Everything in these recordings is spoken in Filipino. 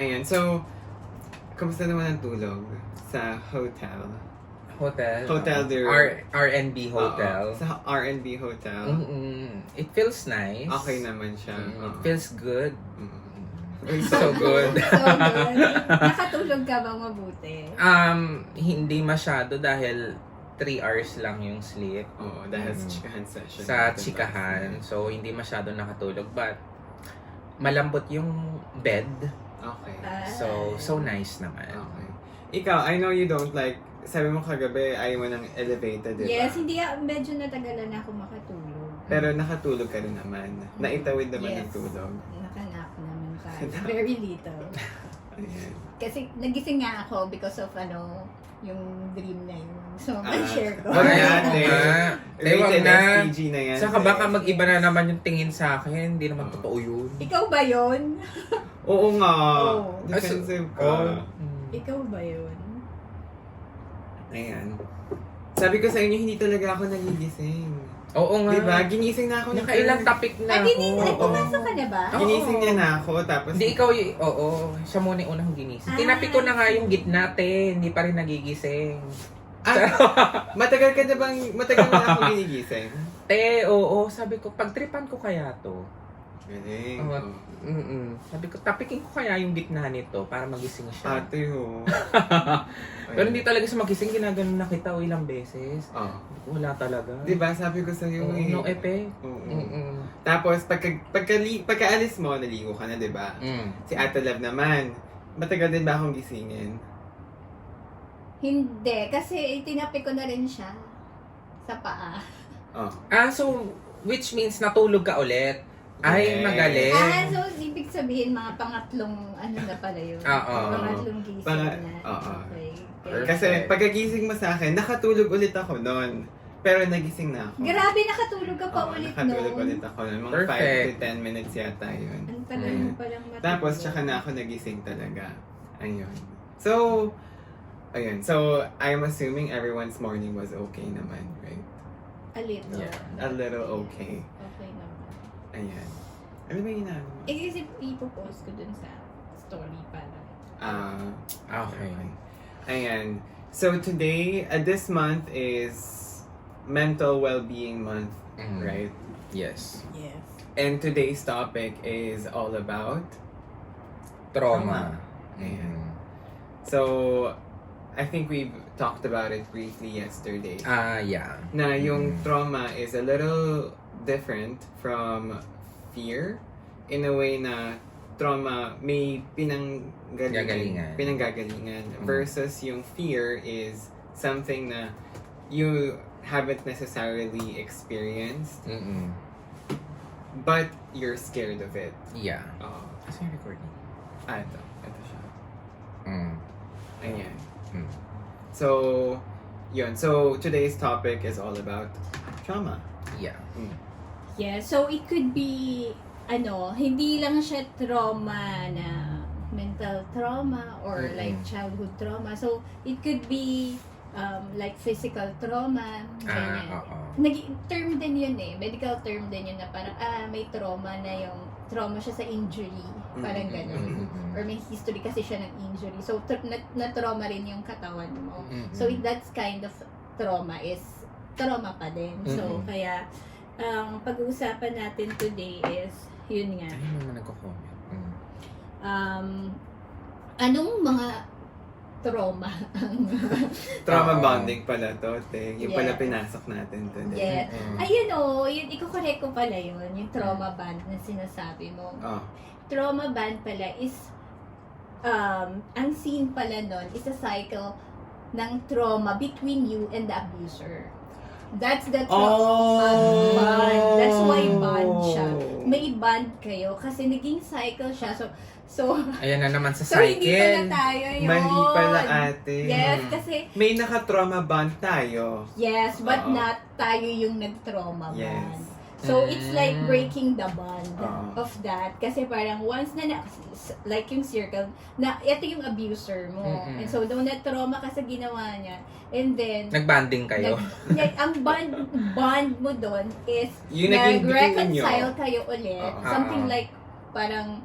Ayan, so, kamusta naman ang tulog sa hotel? Hotel there. R&B hotel. Sa R&B hotel. It feels nice. Okay naman siya. It feels good. So good. So good. Nakatulog ka bang mabuti? Hindi masyado dahil 3 hours lang yung sleep. Oo, dahil sa chikahan session. Sa chikahan. So, hindi masyado nakatulog. But, malambot yung bed. Okay. So nice naman. Okay. Ikaw, I know you don't like, sabi mo kagabi, ayaw mo ng elevated, di ba? Yes, hindi medyo natagalan na ako makatulog. Pero nakatulog ka rin naman. Naitawid naman ng tulog. Nakanap naman tayo. Very little. Ayan. Kasi nagising nga ako because of yung dream na yun. So, share ko. Wag yan, Wag na. SPG na yan. Saka baka mag-iba na naman yung tingin sa akin. Hindi naman totoo yun. Ikaw ba yun? Oo nga. Oo. Defensive ka. Ikaw ba yun? Ayan. Sabi ko sa inyo, hindi talaga ako nagigising. Oo nga. Diba? Ginising na ako. Nakailang topic na ako. Pumasok ka na ba? Ginising niya na ako, tapos... Hindi, ikaw oo. Siya muna yung unang ginising. Tinapik ko na nga yung gitna, te. Hindi pa rin nagigising. Matagal na ako ginigising. Te, oo. Sabi ko, pagtripan ko kaya to. Galing. Sabi ko, tapikin ko kaya yung gitna nito para magising siya. Ate, ho. Pero hindi talaga siya magising. Ginaganon na kita ilang beses. Wala talaga. Diba, sabi ko sa'yo No effect. Tapos, pagkaalis mo, naligo ka na, diba? Si Ate Love naman, matagal din ba akong gisingin? Hindi, kasi tinapik ko na rin siya sa paa. So, which means natulog ka ulit. Ay, magaling. So ibig sabihin mga pangatlong na pala yun. Pangatlong gising na. Okay. Kasi pagkagising mo sa akin, nakatulog ulit ako noon. Pero nagising na ako. Grabe, nakatulog ka pa ulit noon. Nakatulog ulit ako noon. Mga 5 to 10 minutes yata yun. Ang tagal mo palang matulog. Tapos, tsaka na ako nagising talaga. Ayun. So, ayun. So, I'm assuming everyone's morning was okay naman, right? A little. A little okay. Okay naman. Ayan. Ano ba yung inaano mo? Kasi ipopost ko dun sa story para. Okay. Ayan. So today, this month is Mental Well-Being Month, right? Yes. Yes. And today's topic is all about Trauma. Ayan. So, I think we've talked about it briefly yesterday. Yeah. Na yung trauma is a little different from fear in a way na trauma may pinanggagalingan versus yung fear is something na you haven't necessarily experienced but you're scared of it. Yeah. Kasi recording. Ito siya. Ayan. So, yun. So, today's topic is all about trauma. Yeah. Yeah, so it could be, hindi lang siya trauma na mental trauma or like childhood trauma. So, it could be like physical trauma. Term din yun medical term din yun na parang, may trauma na yung trauma siya sa injury. Parang gano'n. Or may history kasi siya ng injury. So, na-trauma rin yung katawan mo. So, that's kind of trauma is trauma pa din. So, kaya, ang pag-uusapan natin today is, yun nga. Ay, naman nagko-comment. Anong mga trauma Trauma bonding pala to, te. Yung pala pinasok natin today. Ayun yun, iko-correct ko pala yun, yung trauma bond na sinasabi mo. Trauma bond pala is, ang scene pala nun is a cycle ng trauma between you and the abuser. That's the bond. That's why bond siya. May bond kayo kasi naging cycle siya. So ayan na naman sa so cycle. hindi pala tayo yun. Mali pala ate. Yes, kasi may naka-trauma bond tayo. yes, but not tayo yung nag-trauma bond. Yes. So, it's like breaking the bond of that. Kasi parang once na like yung circle, na ito yung abuser mo. And so, doon na-trauma ka sa ginawa niya. And then, Nag-banding kayo. ang bond mo doon is Yung naging nag-reconcile between nyo. kayo ulit. Something like, parang,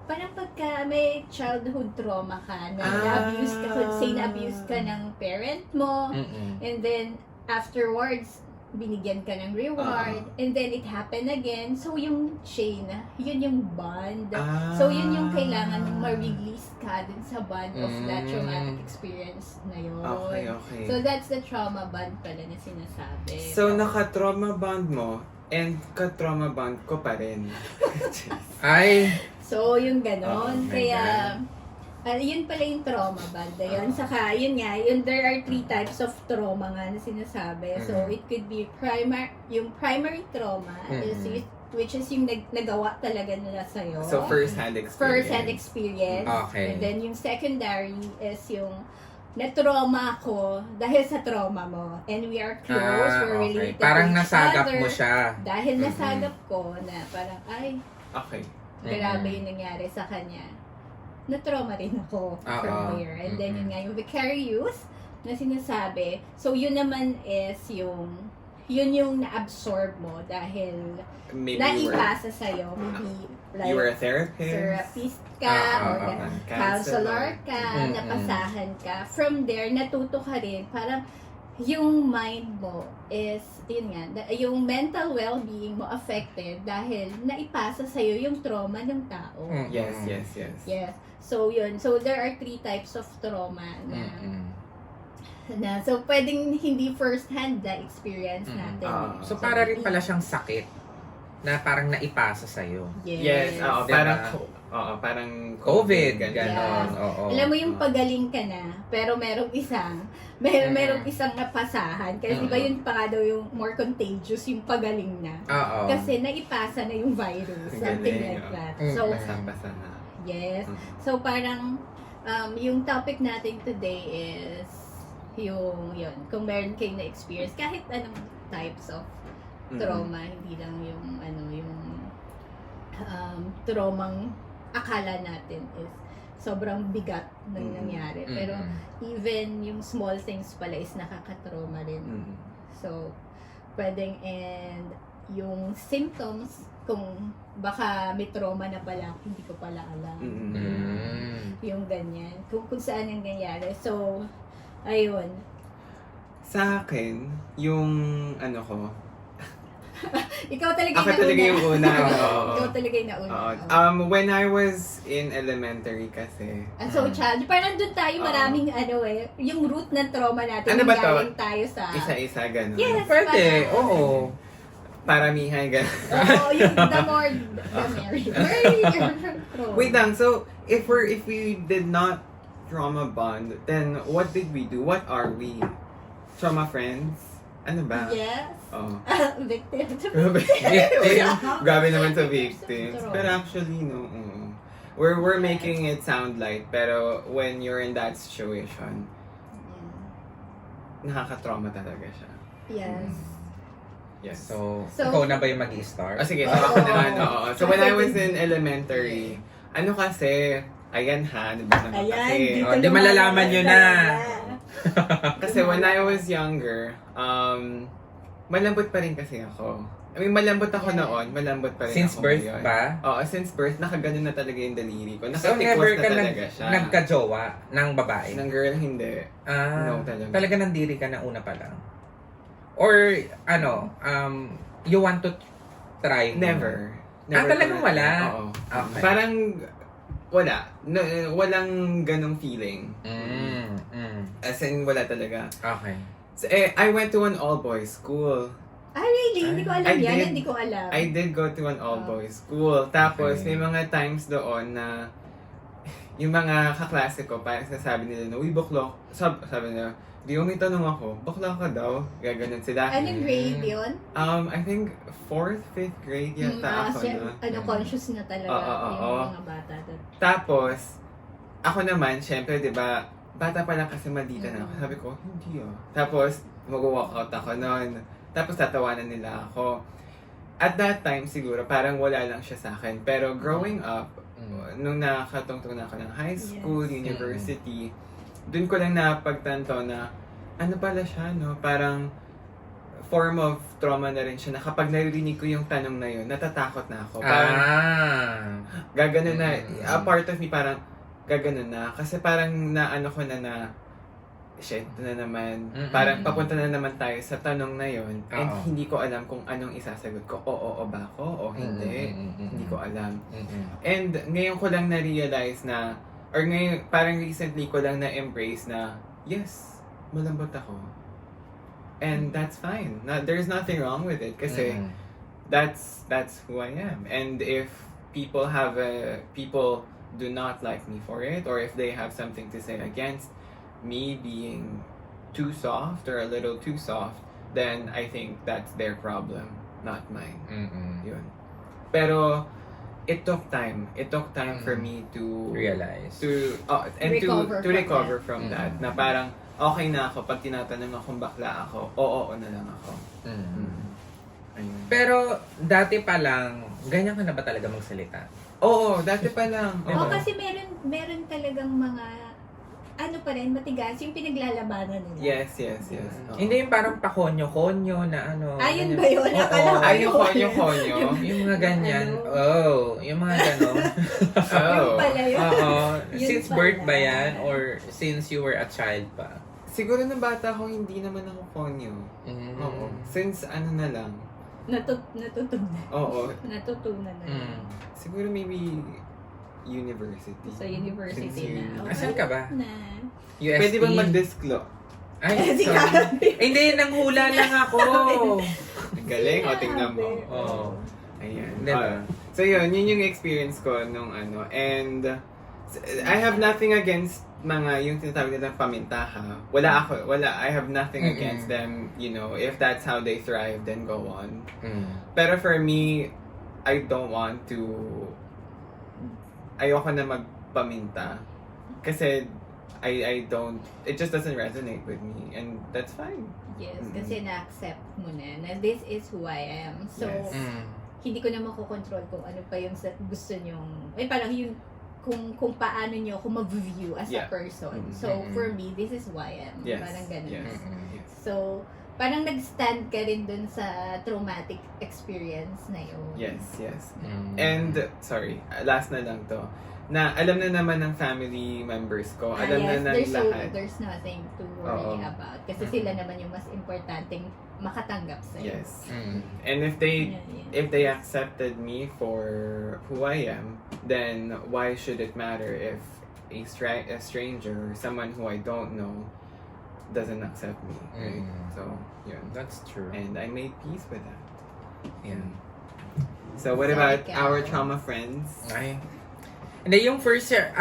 parang pagka may childhood trauma ka, na Ah. na-abuse ka, say na-abuse ka ng parent mo, Mm-mm. and then afterwards, binigyan ka ng reward, and then it happened again. So, yung chain, yun yung bond. So, yun yung kailangan mong ma-release ka dun sa bond of that traumatic experience na yun. Okay. So, that's the trauma bond pala na sinasabi. So, naka-trauma bond mo and ka-trauma bond ko pa rin. Ay, So, yung Oh ganon. my Kaya, yun pala yung trauma band na yun. Saka, yun nga, there are 3 types of trauma nga na sinasabi. So, it could be yung primary trauma, which is yung nagawa talaga nila sa'yo. So, first-hand experience. First-hand experience. Okay. And then, yung secondary is yung na-trauma ako dahil sa trauma mo. And we are close, we're okay. related Parang to each nasagap other. mo siya. Dahil nasagap ko na parang, ay, Okay. grabe yung nangyari sa kanya. Na-trauma rin ako from there. And then yun nga, yung vicarious na sinasabi. So yun naman is yun yung na-absorb mo dahil Maybe naipasa sa'yo. Maybe like you were a therapist. therapist ka or counselor ka, napasahan ka. From there, natuto ka rin. Parang yung mind mo is, yun nga, yung mental well-being mo affected dahil naipasa sa'yo yung trauma ng tao. Yes. Yes. So, yun. So, there are 3 types of trauma na so, pwedeng hindi first-hand na experience natin. So, para rin pala siyang sakit na parang naipasa sa'yo. Yes, oo. Diba? Parang COVID, ganun. ganon. Yeah. Oo. Alam mo yung pagaling ka na, pero merong isang napasahan. Kasi di ba yun pa nga daw yung more contagious, yung pagaling na. Oo. Kasi naipasa na yung virus, something Galing, like oo. that. So, Basa-basa na. yes. So, parang, yung topic natin today is, yun, kung meron kayong na-experience, kahit anong types of trauma, hindi lang yung, traumang akala natin is sobrang bigat ng nangyari. Pero, even yung small things pala is nakakatrauma rin. So, pwedeng, and yung symptoms, kung baka may trauma na pala, hindi ko pala alam. Yung ganyan. Kung saan yung nangyari. So, ayun. Sa akin, yung ko, Ikaw talaga ako yung talaga nauna. yung una. Oo. Ikaw talaga yung nauna. Oo. When I was in elementary kasi, So, child, parang doon tayo maraming yung root ng trauma natin. Ano ba to? galing tayo sa... isa-isa ganun. Yes, Pwede, parang- oo. Paramihan ganun. Oo, yung the more, the merrier. Wait lang, so if we did not trauma bond, then what did we do? What are we? Trauma friends? Ano ba? Yes. Oh. Victim. Grabe naman sa victims. Pero actually, no. We're making it sound light, pero when you're in that situation, nakaka-trauma talaga siya. Yes. Yes. So, So- ikaw na ba yung mag-i-start? Sige, so ako naman, oo. So when I was in elementary, ano kasi, ayan ha, di ba naman kasi, Oh, di malalaman nyo na. kasi when I was younger, malambot pa rin kasi ako. I mean, malambot ako noon, malambot pa rin Since ako birth ngayon. ba? Oo, since birth, nakaganon na talaga yung daliri ko. So, Nakatikwas never na ka talaga siya. nagka-jowa ng babae? Ng girl, hindi. No, talaga. Talaga nandiri ka na una pa lang? Or, you want to try? Never. Talagang ko na- wala? Oo. Okay. Parang, wala. No, walang ganong feeling. As in, wala talaga. Okay. So, I went to an all-boys school. Really? Hindi ko alam I yan. did. Hindi ko alam. I did go to an all-boys school. Tapos, Okay. may mga times doon na yung mga kaklase ko, parang sasabi nila na, uy, buklok. Sabi nila, di mo may tanong ako, bakla ka daw? Gaganon sila. Anong grade yun? I think 4th, 5th grade yata ako na. Conscious na talaga yung mga bata. Tapos, ako naman, syempre, di ba, bata pa lang kasi maldita na ako. Sabi ko, hindi Tapos, mag-walk out ako noon. Tapos, tatawanan nila ako. At that time, siguro, parang wala lang siya sa akin. Pero growing up, nung nakatungtong na ako ng high school, university, dun ko lang napagtanto na, ano pala siya, no? Parang, form of trauma na rin siya na kapag naririnig ko yung tanong na yun, natatakot na ako. Parang, gaganon na, a part of me parang, gaganon na. Kasi parang naano ko na shit na naman. Parang papunta na naman tayo sa tanong na yun. And hindi ko alam kung anong isasagot ko. Oo ba ako? O hindi? Hindi ko alam. And ngayon ko lang na-realize na, or ngayon, parang recently ko lang na-embrace na, yes, malambot ako. And that's fine. There's nothing wrong with it. Kasi, that's who I am. And if people do not like me for it, or if they have something to say against me being too soft or a little too soft, then I think that's their problem, not mine. Yun. Pero it took time. It took time for me to realize. to recover from that. Na parang okay na ako pag tinatanong akong bakla ako. Oo na lang ako. Ayun. Pero dati pa lang, ganyan ka na ba talaga magsalita? Oo, dati pa lang. Oo, kasi meron talagang mga ano pa rin, matigas, yung pinaglalabanan nila. Yes. Oo. Hindi yung parang pakonyo-konyo na ano. Ayun ganyan. ba yun? Akala ko Ay, yung yun. konyo. Yung mga ganyan. Ano? Yung mga ganon. Yung pala yun. Yun Since pala. birth ba yan? Or since you were a child pa? Siguro nung bata ako, hindi naman ako konyo. Oo. Since ano na lang. Natutunan. Oo. Natutunan na. Siguro maybe university. Sa university Since na. Asan ka ba? Na. UST? Pwede bang mag-disclose? Ay, Si sorry. Gabi. Hindi, nanghula lang ako. Galing, o tingnan mo. Oo. Ayan. Diba? So yun yung experience ko nung ano. And I have nothing against mga yung tinatawag nilang pamintaha. I have nothing against them, if that's how they thrive, then go on. Pero for me, I don't want to, ayoko na magpaminta. Kasi I don't, it just doesn't resonate with me. And that's fine. Yes, kasi na-accept mo na this is who I am. So, Yes. hindi ko na makokontrol kung ano pa yung gusto nyong, parang yung kung paano nyo ako mag-view as a person. So, for me, this is who I am. Yes. Parang ganun. Yes. So, parang nag-stand ka rin dun sa traumatic experience na yun. Yes. And, sorry, last na lang to. Na alam na naman ng family members ko. Alam na ng lahat. There's nothing to worry about. Kasi sila naman yung mas importanteng makatanggap sa'yo. Yes. And if they accepted me for who I am, then why should it matter if a stranger or someone who I don't know doesn't accept me, right? So, yun. That's true. And I made peace with that. Yeah. So, what So, about ikaw? our trauma friends? Ay. Hindi, yung first year,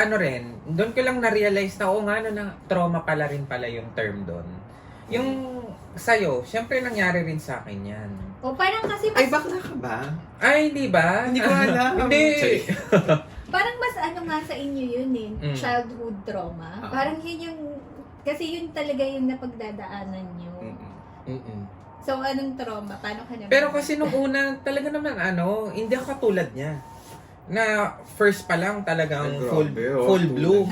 doon ko lang na-realize na, na trauma pala yung term doon. Yung sa'yo, syempre nangyari rin sa akin yan. O parang kasi Ay, bakla ka ba? Ay, hindi ba? Hindi ko alam. Hindi. parang mas nga sa inyo yun childhood trauma. Parang yun yung, kasi yun talaga yung napagdadaanan nyo. So, anong trauma? Paano ka naman? Pero kasi nung una, talaga naman hindi ako katulad niya. Na first pa lang talagang full bloom.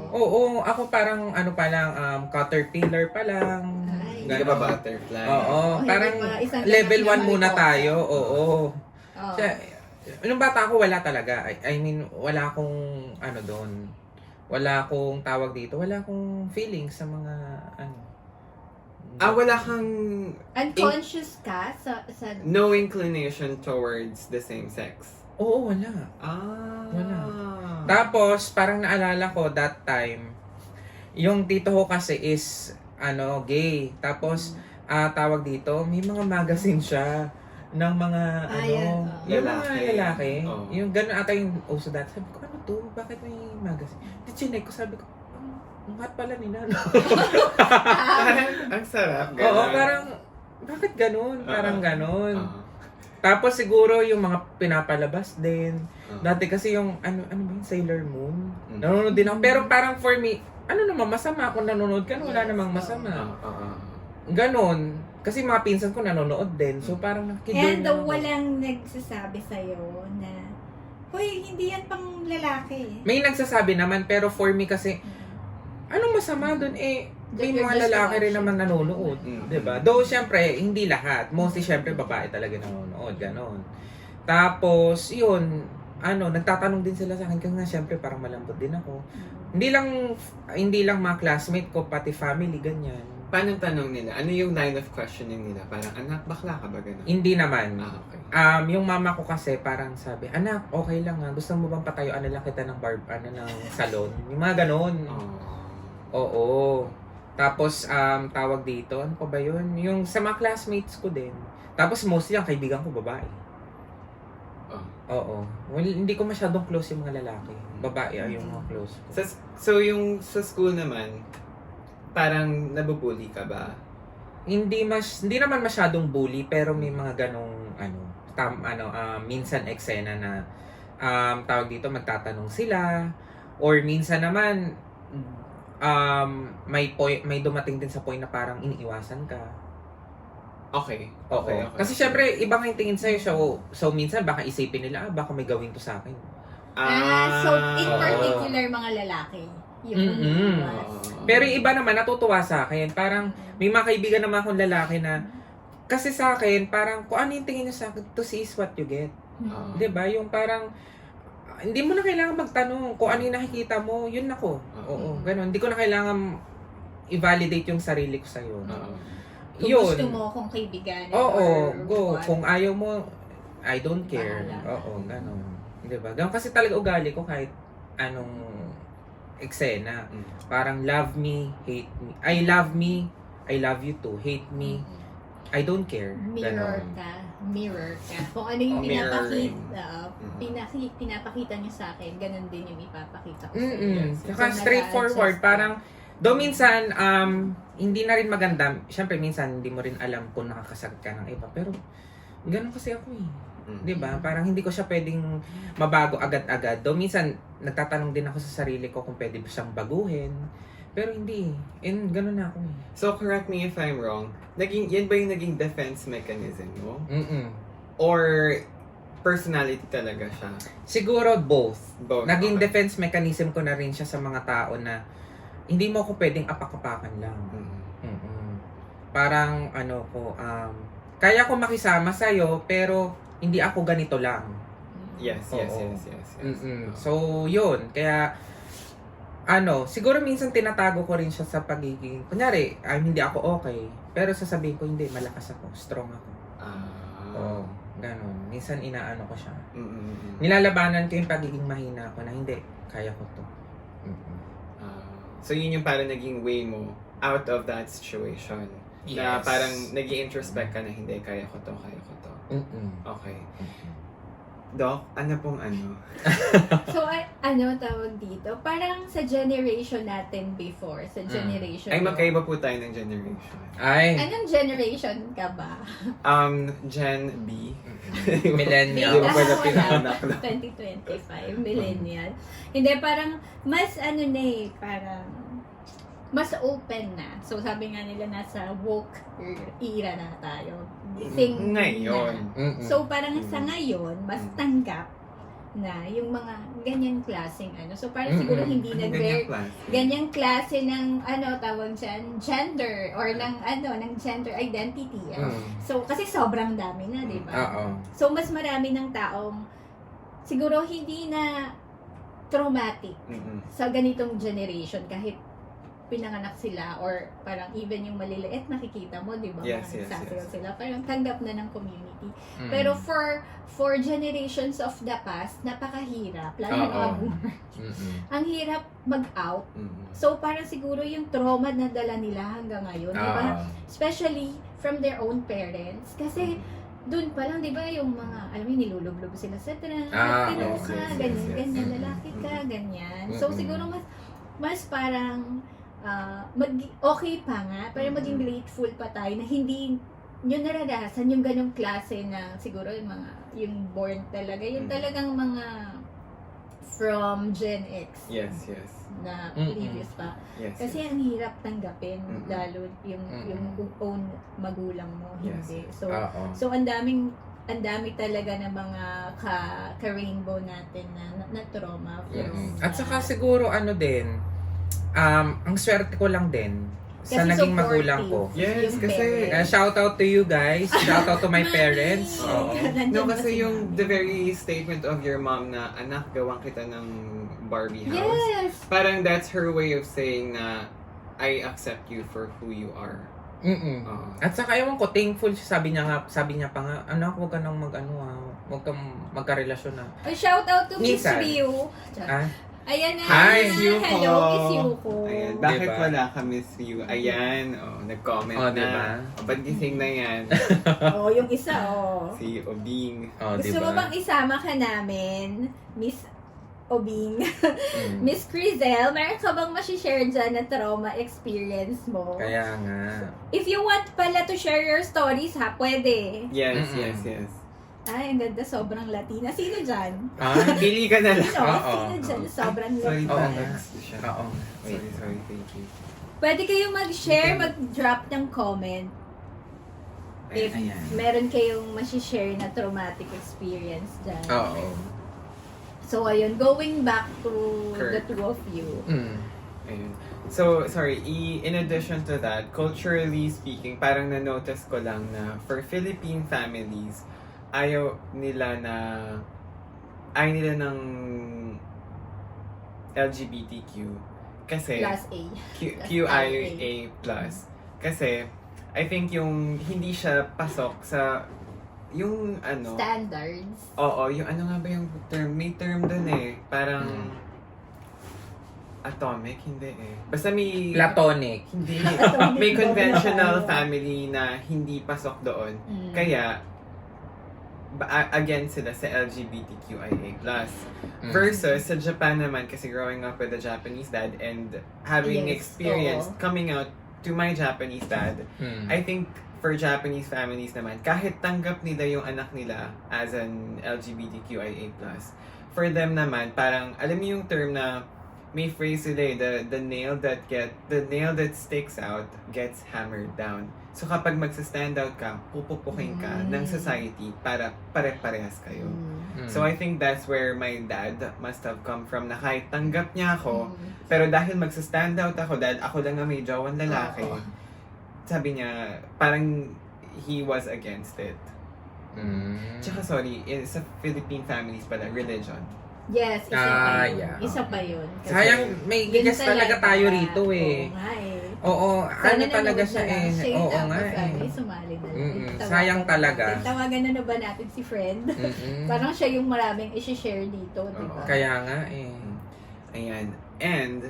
Oo, ako parang caterpillar pa lang. Hindi ka ba butterfly? Oo, hindi parang pa isang level 1 ganang muna mariposa. tayo. Oo. Oh. Nung bata ako, wala talaga. I mean, wala akong doon. Wala akong tawag dito. Wala akong feelings sa mga wala kang Unconscious ka sa no inclination towards the same sex? Oo, wala. Wala. Tapos, parang naalala ko that time, yung tito ko kasi is, gay. Tapos, tawag dito, may mga magazine siya ng mga, yung mga lalaki. Oh. Yung gano'n ata yung uso dati. Sabi ko, ano to? Bakit may magazine? Di chinek ko, sabi ko, ang hot pala ni Nano. Ang sarap. Oo, parang, bakit gano'n? Parang gano'n. Tapos siguro yung mga pinapalabas din. Dati kasi yung, ano ba yung Sailor Moon? Nanonood din ako. Pero parang for me, naman masama kung nanonood ka, wala namang masama. Ganon. Kasi mga pinsan ko nanonood din. So parang And walang nagsasabi sa'yo na, hoy, hindi yan pang lalaki. May nagsasabi naman, pero for me kasi, anong masama dun may You're mga just lalaki rin watching. naman nanonood. Mm. 'Di ba? Though, syempre, hindi lahat. Mostly, syempre, babae talaga nanonood. Ganon. Tapos, yun, nagtatanong din sila sa akin kasi nga, syempre, parang malambot din ako. Hindi lang mga classmate ko, pati family, ganyan. Paano tanong nila? Ano yung line of questioning nila? Parang, anak, bakla ka ba gano'n? Hindi naman. Okay. Yung mama ko kasi parang sabi, anak, okay lang ha. Gusto mo bang patayuan na lang kita ng ng salon? Yung mga ganon. Oh. Oo. Tapos, tawag dito, ano pa ba yun? Yung sa mga classmates ko din. Tapos, mostly ang kaibigan ko, babae. Oh. Oo. Well, hindi ko masyadong close yung mga lalaki. Babae ay yung mga close ko. So, yung sa school naman, parang nabubully ka ba? Hindi naman masyadong bully, pero may mga ganong, minsan eksena na, tawag dito, magtatanong sila. Or minsan naman, may dumating din sa point na parang iniiwasan ka. Okay. Oo. Okay. Kasi syempre, iba nga yung tingin sa'yo. So minsan, baka isipin nila, baka may gawin to sa akin. So, in oo. particular, mga lalaki. Yung Mm-mm. iniiwas. Pero yung iba naman, natutuwa sa akin. Parang, may mga kaibigan naman akong lalaki na, kasi sa akin, parang, kung ano yung tingin niya sa akin, to see is what you get. Oo. 'Di ba? Yung parang, hindi mo na kailangan magtanong kung ano yung nakikita mo, yun ako. Oo, ganun. Hindi ko na kailangan i-validate yung sarili ko sa'yo. Oo. Kung Yun. gusto mo kung kaibigan. Oo, go. what. Kung ayaw mo, I don't care. Bahala. Oo, ganun. 'Di ba? Ganun kasi talaga ugali ko kahit anong eksena. Mm. Parang love me, hate me. I love me, I love you too. Hate me, I don't care. Mirror ka. Kung ano yung mirroring. pinapakita niyo sa akin, ganun din yung ipapakita ko sa Mm-mm. Yes. Saka straightforward, parang, do minsan, hindi na rin maganda. Siyempre, minsan, hindi mo rin alam kung nakakasakit ka ng iba. Pero, ganun kasi ako eh. Mm. 'Di ba? Parang hindi ko siya pwedeng mabago agad-agad. Do minsan, nagtatanong din ako sa sarili ko kung pwede ba siyang baguhin. Pero hindi. And ganun na ako eh. So, correct me if I'm wrong. Yan ba yung naging defense mechanism mo? Mm-mm. Or personality talaga siya? Siguro both. Both. Naging Okay. defense mechanism ko na rin siya sa mga tao na hindi mo ako pwedeng apak-apakan lang. Mm. Mm-mm. Parang kaya ko makisama sa'yo pero hindi ako ganito lang. Yes. Oo. Yes. Mm-mm. So, yun. Kaya, siguro minsan tinatago ko rin siya sa pagiging, kunyari, hindi ako okay. Pero sasabihin ko, hindi, malakas ako, strong ako. Oo, ganun. Minsan inaano ko siya. Nilalabanan ko yung pagiging mahina ko na hindi, kaya ko to. Mm-mm. So, yun yung parang naging way mo out of that situation. Na Yes. parang nag-i-introspect ka na hindi, kaya ko to. Mm-mm. Okay. Mm-mm. Doc, ano pong ano? So, tawag dito? Parang sa generation natin before, sa generation Ay, mo. magkaiba po tayo ng generation. Ay, Anong generation ka ba? Gen B. millennial. Hindi mo pala Wala. pinaanak na. 2025, millennial. Hindi, parang mas parang mas open na. So, sabi nga nila nasa woke era na tayo. Thing Ngayon. na. Mm-mm. So, parang sa ngayon, mas tanggap na yung mga ganyang klaseng So, parang siguro Mm-mm. hindi Ano na ganyang klase? ganyang klase ng tawag dyan, gender or ng gender identity. So, kasi sobrang dami na, di ba? Oo. So, mas marami ng taong siguro hindi na traumatic Mm-mm. sa ganitong generation kahit pinanganak sila or parang even yung maliliit nakikita mo, di ba? Yes, Mga nagsasayaw yes. sila. Parang tanggap na ng community. Mm. Pero for generations of the past, napakahirap. Lalo ng mga Oo. boomer. Mm-mm. Ang hirap mag-out. Mm-mm. So, parang siguro yung trauma na dala nila hanggang ngayon. Di ba? Oo. Especially from their own parents. Kasi, dun pa lang, di ba, yung mga, alam mo, nilulublob sila sa trans, Oo. ka, Yes, ganyan, yes. ganyan, Mm-mm. lalaki ka, ganyan. So, Mm-mm. siguro mas parang, okay pa nga, pero maging grateful pa tayo na hindi nyo naranasan yung ganong klase na siguro yung born talaga, yung talagang mga from Gen X Yes. na Mm-mm. previous pa. Yes. Kasi ang hirap tanggapin, Mm-mm. lalo yung own magulang mo, Yes. hindi. Oo. So ang dami talaga ng mga ka-rainbow natin na trauma. Yes. from At saka that. siguro din, ang swerte ko lang din, sa Kasi naging magulang ko. Yes, yung kasi- parents. Shout out to you guys. Shout out to my parents. Oo. Nandyan No, ba kasi si yung mami? the very statement of your mom na, anak, gawan kita ng Barbie house. Yes! Parang that's her way of saying na, I accept you for who you are. Mm-mm. Oo. At saka ewan ko, thankful siya. Sabi niya pa nga, anak, huwag ka nang huwag kang magkarelasyon na. Ay, shout out to Miss Minsan. Ryu. Ah? Ayan na. Hi, Miss Yuko. Hello, Miss Yuko. Ayan, bakit Diba? wala ka, Miss Ryu? Ayan, nag-comment Oh, na. diba? Ba't gising na yan? Oh, yung isa, oh. Si Obing. Oh, Gusto mo bang isama ka namin, Miss Obing? Mm. Miss Crizel, meron ka bang masishare dyan na trauma experience mo? Kaya nga. If you want pala to share your stories, ha, pwede. Yes, Mm-mm. yes. Ay, ang ganda, sobrang Latina. Sino dyan? Ah, Pili ka na lang. Sino? Oo. Sino dyan? Sobrang Sorry, Oo Latina. nga. text siya. Oo. Sorry, thank you. Pwede kayo mag-share, Okay. mag-drop ng comment if Ayan. meron kayong masishare na traumatic experience dyan. Oo. So, ayun, going back to the Correct. two of you. Mm. Ayun. So, sorry, in addition to that, culturally speaking, parang na-notice ko lang na for Philippine families, ayaw nila ng LGBTQ. Kasi, Plus A. QIA+. Kasi, I think yung hindi siya pasok sa yung ano, Standards. oo, yung ano nga ba yung term? May term dun eh. Parang atomic, hindi eh. Basta may Platonic. hindi Atomic may bomb conventional na tayo. family na hindi pasok doon. Mm. Kaya against sila sa LGBTQIA+. Mm. Versus sa Japan naman, kasi growing up with a Japanese dad and having Yes, experienced oo. coming out to my Japanese dad, Mm. I think for Japanese families naman, kahit tanggap nila yung anak nila as an LGBTQIA+, for them naman, parang, alam mo yung term na may phrase sila eh, the nail that sticks out gets hammered down. So kapag magsa-stand out ka, pupupukin ka ng society para pare-parehas kayo. Mm. Mm. So I think that's where my dad must have come from, na kahit tanggap niya ako, Mm. pero dahil magsa-stand out ako, dahil ako lang ang may jawang lalaki, Oo. sabi niya, parang he was against it. Mm. Tsaka sorry, sa Philippine families pala, religion. Yes, isa Ah, pa yun. yeah. Isa pa yun. Kasi Sayang, may yun gigas talaga tayo rito eh. Oo nga eh. Oo, Sana ano talaga nanood siya na lang eh. siya, Oo tapos nga sabi, eh. sumali na lang. Mm-mm. Tawagan Sayang na talaga. natin. Tawagan na ba natin si friend? Mm-mm. Parang siya yung maraming isi-share dito, di ba? Kaya nga eh. Ayan. And,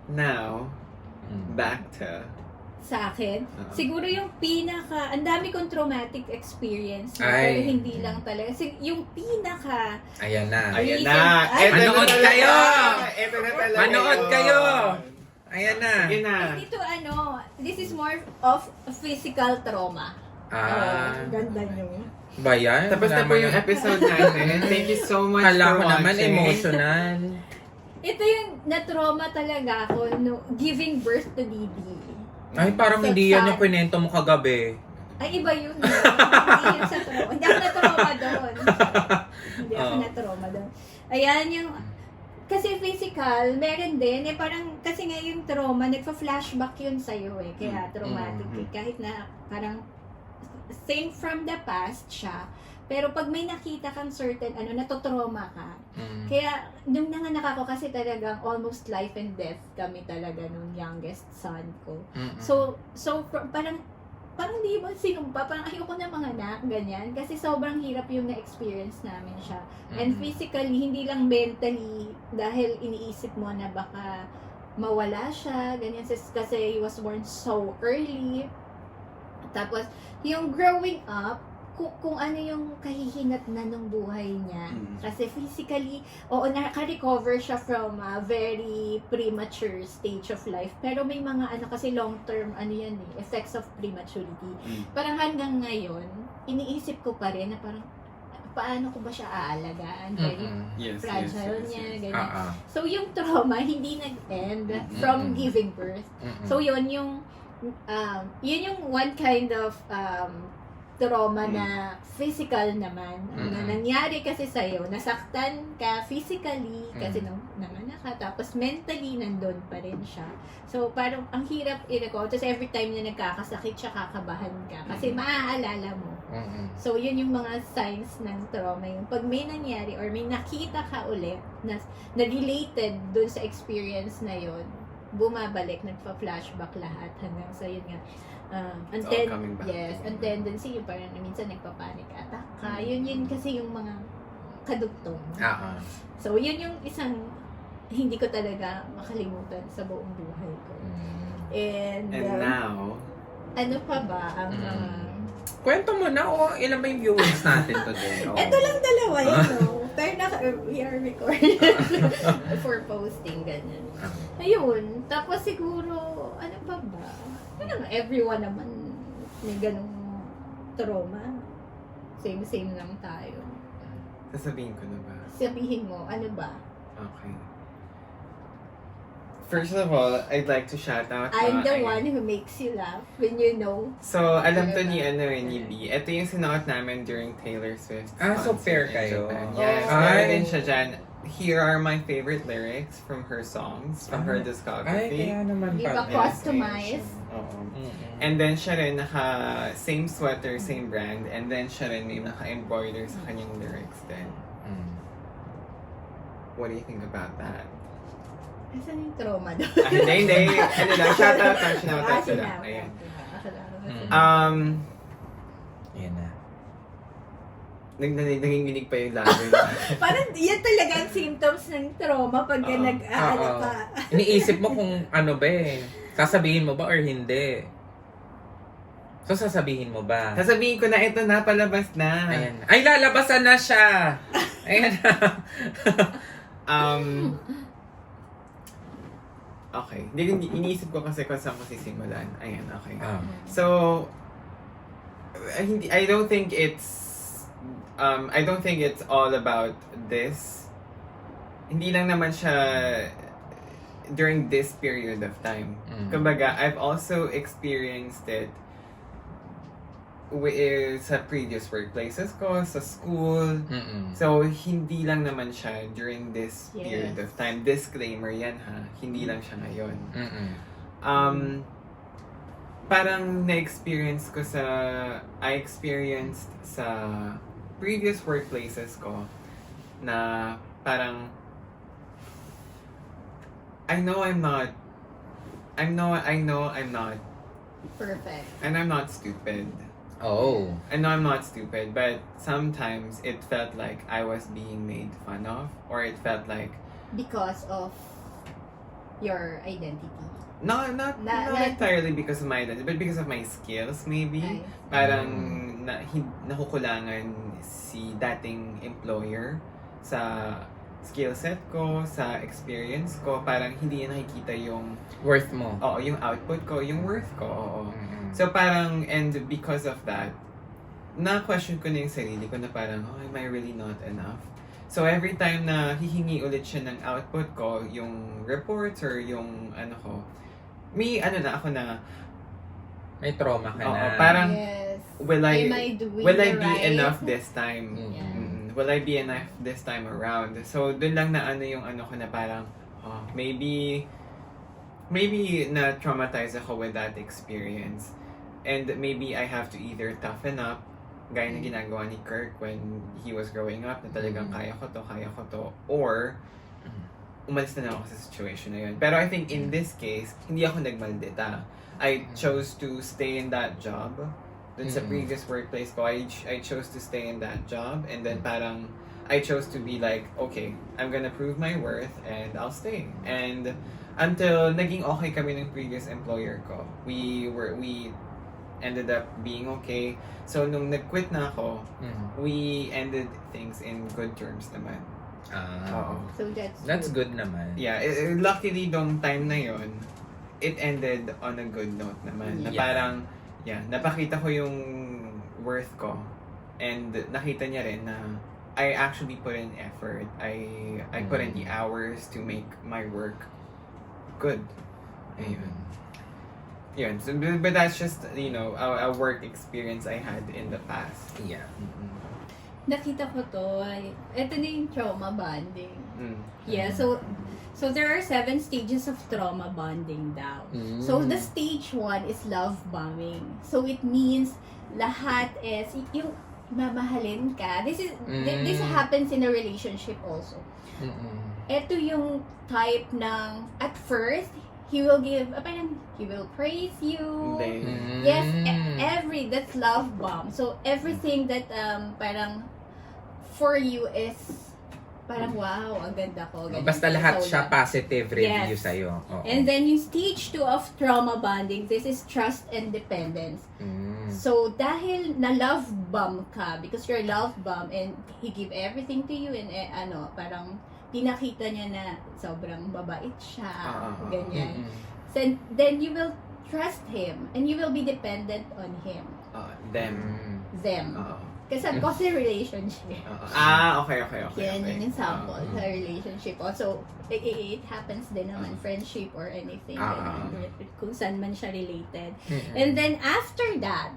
now, Mm. back to, Sa akin, siguro yung ang dami kong traumatic experience, no? Ay. Pero hindi lang talaga. Yung pinaka, Ayan na. ayan Recent- na! Ay, Eto na manood talaga! kayo! Eto na talaga! Manood yun. kayo! Ayan na. Sige na. dito this is more of physical trauma. Ah. Ganda nyo. Ba yan? Tapos na po yung episode natin. Thank you so much Kala for ko naman watching. emotional. Ito yung na-trauma talaga ako, no, giving birth to Didi. Ay, parang So hindi yan sad. yung kwento mo kagabi. Ay, iba yun. Hindi yun sa trauma. Hindi ako na-trauma doon. Hindi ako Oh. na-trauma doon. Ayan yung, kasi physical, meron din, eh parang, kasi nga yung trauma, nagpa-flashback yun sa'yo eh, kaya traumatic eh. Kahit na parang, same from the past siya, pero pag may nakita kang certain, natotrauma ka. Mm. Kaya, nung nanganak ako kasi talagang almost life and death kami talaga nung youngest son ko. Mm-mm. So parang di ba sinumpa, parang ayoko na manganak, ganyan. Kasi sobrang hirap yung na-experience namin siya. And Mm. physically, hindi lang mentally, dahil iniisip mo na baka mawala siya, ganyan. Kasi he was born so early. Tapos, yung growing up, kung ano yung kahihinat na ng buhay niya. Kasi physically, naka-recover siya from a very premature stage of life. Pero may mga kasi long-term, effects of prematurity. Parang hanggang ngayon, iniisip ko pa rin na parang, paano ko ba siya aalagaan? Very Mm-mm. Yes, fragile niya, ganyan. Ah, ah. So, yung trauma, hindi nag-end from giving birth. Mm-mm. So, yun yung one kind of trauma na physical naman. Na Mm-mm. nangyari kasi sa'yo, nasaktan ka physically kasi nung nanganak ka, tapos mentally nandun pa rin siya. So, parang ang hirap i-recall. Tapos every time na nagkakasakit siya, kakabahan ka. Kasi maaalala mo. So, yun yung mga signs ng trauma. Yung pag may nangyari or may nakita ka ulit na related dun sa experience na yun, bumabalik, nagpa-flashback lahat hanggang sa yun nga. It's all coming back. Yes, ang tendency yung parang minsan nagpa-panic attack ka. Yun kasi yung mga kadugtong. So, yun yung isang hindi ko talaga makalimutan sa buong buhay ko. And now, ano pa ba ang Kwento mo na, ilan ba yung viewers natin today? Ito lang dalawa yun, no? Pero we are recording for posting, ganyan. Ayun. Tapos siguro, ano pa ba? Ano, everyone naman may ganung trauma. Same lang tayo. sasabihin ko na ba? Sabihin mo, ano ba? Okay. First of all, I'd like to shout out I'm the mga- one who makes you laugh when you know. So, alam to ni ni B. Ito yung sinuot namin during Taylor Swift. So fair kayo. Yes, Oh. meron Ay. din siya dyan. Here are my favorite lyrics from her songs, from her Ay, discography. kaya naman Di ba pala. customize? Oo. Mm-mm. And then siya rin naka same sweater, same brand. And then siya rin may naka-embroider sa kanyang lyrics din. Mm. What do you think about that? Asan yung trauma doon? Hindi. Ano lang, shout out lang, shout out Sige sila. na. Ayan. Mm. Yan na. Nanginginig pa yung labi. Parang yan talaga ang symptoms ng trauma pag Oo. nag-aano Oo. ka. Iniisip mo kung ano ba sasabihin mo ba or hindi? So, sasabihin mo ba? Sasabihin ko na ito na, palabas na. Ayan. Ay, lalabasan na siya! Ayan na. Okay. Hindi, iniisip ko kasi kung saan ko sisimulan. Ayan, okay. Ah. So, I don't think it's all about this. Hindi lang naman siya during this period of time. Mm. Kumbaga, I've also experienced it sa previous workplaces ko, sa school. Mm-mm. So, hindi lang naman siya during this Yes. period of time. Disclaimer yan ha. Hindi lang siya ngayon. Mm-mm. Parang na-experience ko I experienced sa previous workplaces ko na parang I know I'm not Perfect. and I'm not stupid. Oh. I know I'm not stupid, but sometimes it felt like I was being made fun of, or it felt like Because of your identity. not Na- entirely because of my identity, but because of my skills maybe. Ay. Parang nakukulangan si dating employer sa skill set ko, sa experience ko. Parang hindi niya nakikita yung Worth mo. yung output ko, yung worth ko. Oo. Mm-mm. So parang, and because of that, na-question ko na yung sarili ko na parang, am I really not enough? So every time na hihingi ulit siya ng output ko, yung reports or yung may ako na, May trauma ka Oo, na. parang, Yes. will Am I I doing be the right? enough this time? Yeah. Will I be enough this time around? So dun lang na yung ko na parang, maybe na traumatize ako with that experience. And maybe I have to either toughen up, gaya na ginagawa ni Kirk when he was growing up, na talagang kaya ko to, or umalis na lang ako sa situation na yun. Pero I think in this case, hindi ako nagmaldita. I chose to stay in that job. Dun sa previous workplace ko, I chose to stay in that job, and then parang I chose to be like, okay, I'm gonna prove my worth and I'll stay. And until naging okay kami ng previous employer ko, we ended up being okay. So nung nag-quit na ako, we ended things in good terms naman. Oo. So That's good naman. Yeah, luckily dong time na yon, it ended on a good note naman. Na Yeah. parang, napakita ko yung worth ko. And nakita niya rin na I actually put in effort. I put in the hours to make my work good. Ayun. Yun. So, but that's just, you know, a work experience I had in the past. Yeah. Nakita ko to. Ito na yung trauma bonding. Mm. Yeah, so there are 7 stages of trauma bonding daw. So the stage 1 is love bombing. So it means lahat is yung mamahalin ka. This happens in a relationship also. Ito yung type ng at first he will give parang he will praise you. Yes, that's love bomb. So everything that parang for you is parang wow, ang ganda ko. Ganyan. Basta lahat So, siya positive review Yes. sa'yo. Oo. And then yung stage 2 of trauma bonding, this is trust and dependence. So dahil na love bomb ka, because you're love bomb and he give everything to you and parang pinakita niya na sobrang babait siya, ganyan. So, then you will trust him and you will be dependent on him. Them. Kasi relationship. Okay. Yan yung sample sa relationship. Also, it happens din naman, friendship or anything. Kung saan man siya related. And then after that,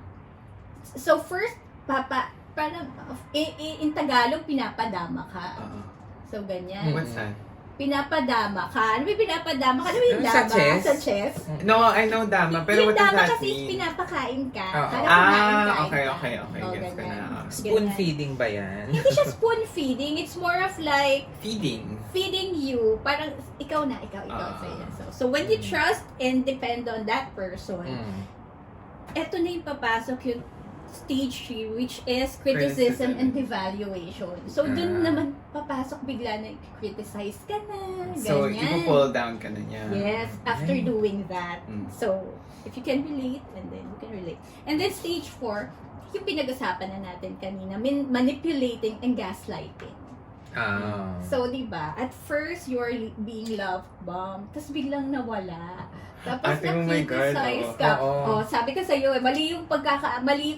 so first, parang, in Tagalog, pinapadama ka. So, ganyan. What's that? Pinapadama ka. Ano ba pinapadama ka? Ano ba yung Sa dama? chess? Sa chess? No, I know dama, pero Yung what does dama that kasi mean? pinapakain ka. Oo. Parang kumakain ka. Okay. Oh, Gets ko ganyan. na. Spoon feeding ba yan? Hindi siya spoon feeding. It's more of like Feeding. feeding you. Parang ikaw sa'yo. So when you trust and depend on that person, eto na yung papasok yung stage 3, which is criticism and evaluation. So dun naman papasok bigla na criticize ka na, So, ganyan. ipo-pull down ka na niya. Yes, after doing that. Mm. So, if you can relate, and then you can relate. And then stage 4, yung pinag-usapan na natin kanina, manipulating and gaslighting. So, di ba, at first, you are being love bombed, tapos biglang nawala. Tapos Ate, oh my God, na-criticize oo. ka. Oo. Sabi ko sa'yo, mali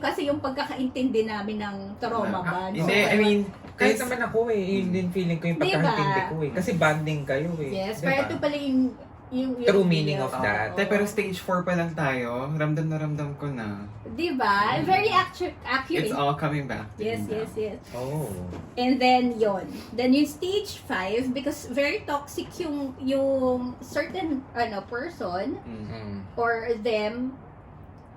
kasi yung pagkakaintindi namin ng trauma bond. Hindi, I mean, Kahit naman ako yun din feeling ko yung Diba? pagkakintindi ko eh. Kasi bonding kayo eh. Yes, Diba? pero ito pala yung True meaning of that. pero stage 4 pa lang tayo, ramdam na ramdam ko na. Diba? Very accurate. It's all coming back to Yes. me now. Oh. And then yon. Then yung stage 5, because very toxic yung certain person or them,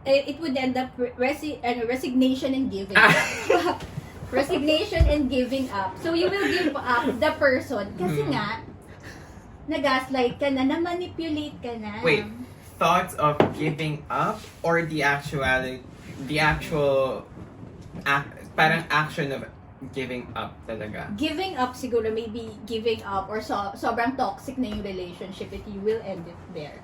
it would end up resignation and giving up. Resignation and giving up. So you will give up the person kasi nga na-gaslight ka na, na-manipulate ka na. Wait, thoughts of giving up or the actual parang action of giving up talaga? Giving up siguro, maybe giving up or sobrang toxic na yung relationship if you will end it there.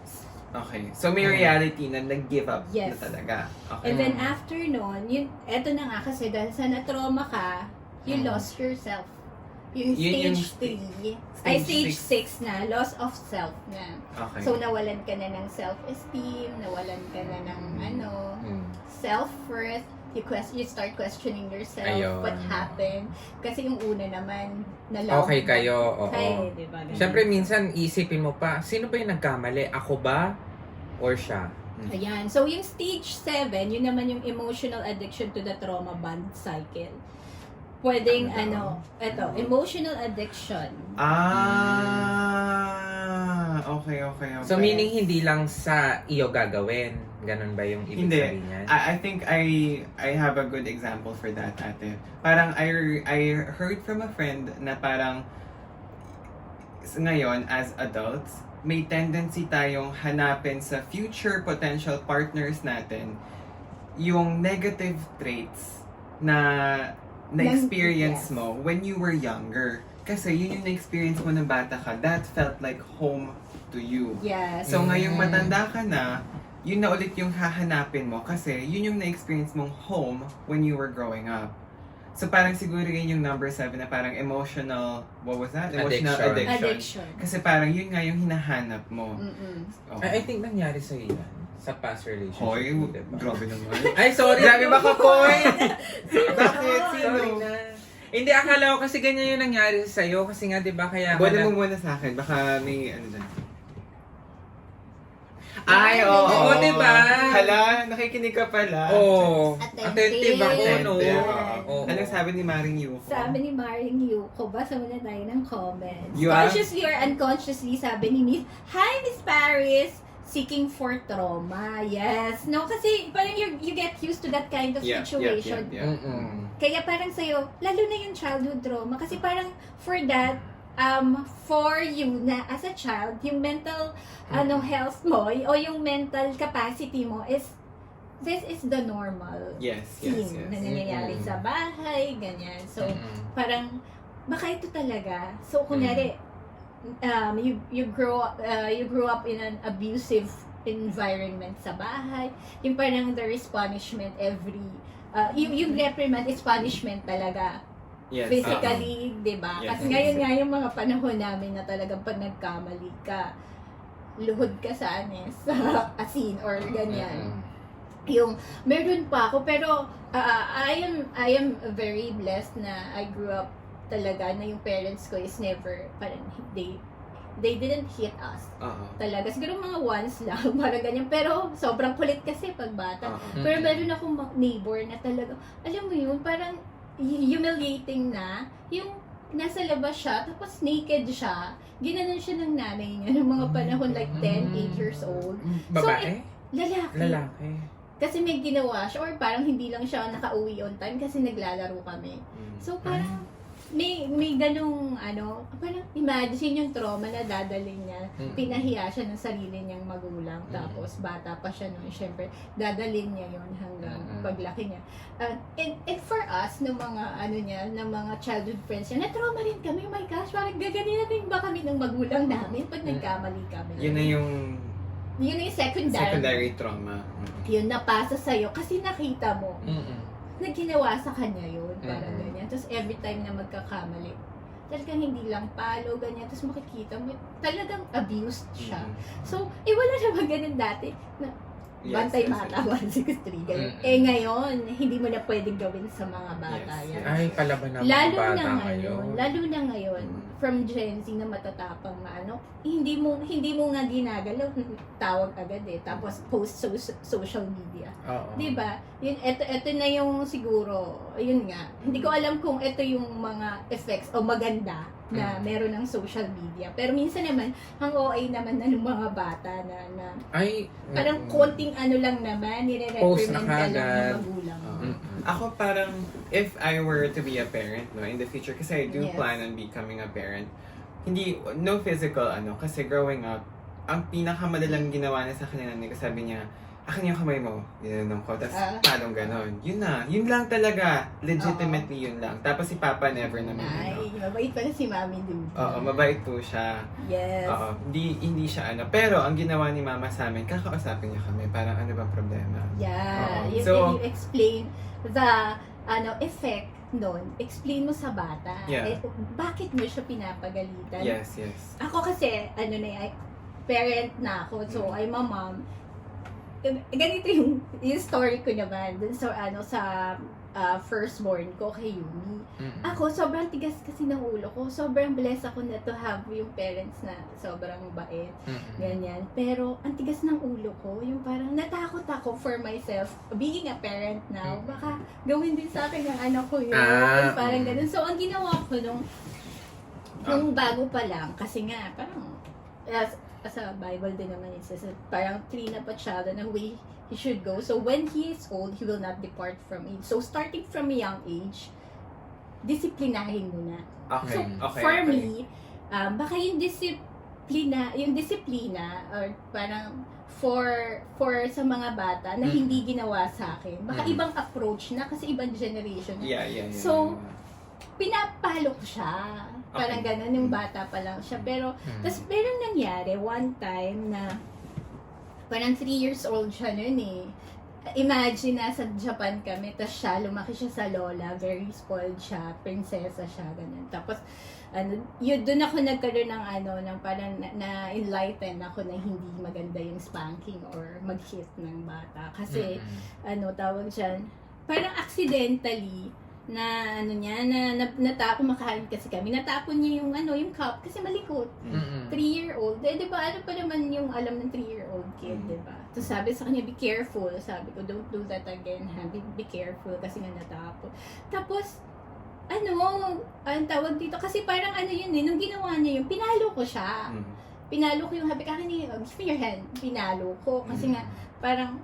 Okay. So may reality na nag-give up Yes. na talaga. Okay. And then after nun, eto na nga kasi dahil sa na-trauma ka, you lost yourself. Yung Yun yung stage 3, stage stage 6 na, loss of self na. Okay. So nawalan ka na ng self-esteem, nawalan ka na ng self-worth, you start questioning yourself, Ayun. what happened. Kasi yung una naman, na Okay kayo, oo. Okay, diba? Siyempre minsan isipin mo pa, sino ba yung nagkamali? Ako ba? Or siya? Ayan. So, yung stage 7, yun naman yung emotional addiction to the trauma bond cycle. Pwedeng, emotional addiction. Okay. So meaning hindi lang sa iyo gagawin. Ganun ba yung ibig Hindi. sabihin niyan? I think I have a good example for that, ate. Parang I heard from a friend na parang ngayon as adults, may tendency tayong hanapin sa future potential partners natin yung negative traits na-experience Yes. mo when you were younger. Kasi yun yung na-experience mo ng bata ka. That felt like home to you. Yes. So ngayong matanda ka na, yun na ulit yung hahanapin mo kasi yun yung na-experience mong home when you were growing up. So parang siguro yun yung number 7 na parang emotional, what was that? Emotional addiction. Kasi parang yun nga yung hinahanap mo. Okay. I think nangyari sa yan. Sa past relationship. Hoy, mo, diba? grabe naman. Ay, sorry. Grabe ba ka, Koy? Bakit? Sorry Sino? na. Hindi, akala ko kasi ganyan yung nangyari sa'yo. Kasi nga, di ba, kaya... Buwan mo muna sa akin. Baka may ano dyan. Ay, oo. Oo, diba? Hala, nakikinig ka pala. Oo. Attentive. Attentive ako, no? Attentive, Oo. Anong sabi ni Maring Yuko? Sabi ni Maring Yuko, basa muna tayo ng comments. You are- Consciously or unconsciously, sabi ni Miss, Hi, Miss Paris! Seeking for trauma. Yes. No, kasi parang you get used to that kind of situation. Mm-mm. Kaya parang sa'yo, lalo na yung childhood trauma. Kasi parang for that, for you na as a child, yung mental health mo o yung mental capacity mo is this is the normal Yes, scene na nangyayari Mm-mm. sa bahay, ganyan. So, Mm-mm. parang baka ito talaga. So, kunyari, you grow up in an abusive environment sa bahay. Yung parang there is punishment every yung reprimand is punishment talaga. Yes. Physically, 'di ba? Yes. Kasi ngayon nga yung mga panahon namin na talagang pag nagkamali ka, luhod ka sa sa asin or ganyan. Mm-mm. Yung meron pa ako pero I am very blessed na I grew up talaga na yung parents ko is never parang they didn't hit us talaga, siguro mga once lang parang ganyan, pero sobrang kulit kasi pag bata. Pero meron akong neighbor na talaga, alam mo yun, parang humiliating na yung nasa labas siya, tapos naked siya, ginanon siya ng nanay niya ng mga panahon like 10, 8 years old. Babae? Lalaki. Lalaki. Kasi may ginawa siya, or parang hindi lang siya nakauwi on time kasi naglalaro kami. So parang may ganung parang imagine yung trauma na dadalhin niya. Pinahiya siya ng sarili niyang magulang, tapos bata pa siya noon, syempre dadalhin niya yon hanggang paglaki niya. And for us, ng mga ng mga childhood friends niya, na-trauma rin kami. Oh my gosh, parang gaganina rin ba kami ng magulang namin pag nagkamali kami? Yun na yung secondary trauma. yun napasa sa'yo kasi nakita mo na ginawa sa kanya yun, parang Mm-mm. ganyan. Tapos every time na magkakamali, talagang hindi lang palo, ganyan. Tapos makikita mo, talagang abused siya. So, wala naman ganun dati. Na, Bantay Mata 163, ganyan. Ngayon, hindi mo na pwedeng gawin sa mga bata yan. Ay, palaban na mga Lalo bata na ngayon, from Gen Z na matatapang na hindi mo nga ginagalaw, tawag agad tapos post social media. Oo. 'Di ba? Yun, ito na yung siguro, yun nga. Hindi ko alam kung ito yung mga effects o maganda na meron ng social media. Pero minsan naman, ang OA naman ng mga bata na Ay, parang konting lang naman, Post nire-recommend na ka lang kagad. ng magulang. Ako parang, if I were to be a parent, in the future, kasi I do Yes. plan on becoming a parent, no physical, kasi growing up, ang pinakamadalang ginawa niya sa akin ng nanay ko, sabi niya, akin yung kamay mo, ginanong ko, tapos palong ganon. Yun lang talaga, legitimately yun lang. Tapos si Papa never naman. Ay, mabait pala si Mami Dude. Oo, mabait po siya. Yes. Oo, hindi siya Pero ang ginawa ni Mama sa amin, kakausapin niya kami, parang ano bang problema? Yeah. Oo. You explain the effect nun. Explain mo sa bata. Yeah. Bakit mo siya pinapagalitan? Yes. Ako kasi, parent na ako. So, I'm a mom. Ganito yung story ko naman dun sa firstborn ko kay Yumi. Ako, sobrang tigas kasi ng ulo ko. Sobrang blessed ako na to have yung parents na sobrang bait. Ganyan. Pero, ang tigas ng ulo ko, yung parang natakot ako for myself, being a parent now, baka gawin din sa akin ng anak ko yun. Parang ganun. So, ang ginawa ko nung bago pa lang, kasi nga, parang, sa Bible din naman, it says, parang train up a child in a way he should go. So, when he is old, he will not depart from it. So, starting from a young age, disiplinahin mo na. Okay. So, for me, baka yung disiplina, or parang for sa mga bata na hindi ginawa sa akin, baka ibang approach na kasi ibang generation na. Yeah. So, pinapalo ko siya. Parang ganun, yung bata pa lang siya. Pero, tas meron nangyari, one time na, parang 3 years old siya nun Imagine, nasa Japan kami, tas siya, lumaki siya sa lola, very spoiled siya, prinsesa siya, ganun. Tapos, doon ako nagkaroon ng parang na-enlighten ako na hindi maganda yung spanking or mag-hit ng bata. Kasi, tawag dyan, parang accidentally, kumakain kasi kami, natapon niya yung cup kasi malikot. 3-year-old. Di ba, ano pa naman yung alam ng 3-year-old? kid, Mm. di ba? So sabi sa kanya, be careful. Sabi ko, don't do that again, ha? Be careful kasi nga natapon. Tapos, ang tawag dito, kasi parang yun nung ginawa niya yun, pinalo ko siya. Mm. Pinalo ko yung habi ka kanina, give me your hand. Pinalo ko. Kasi nga, parang,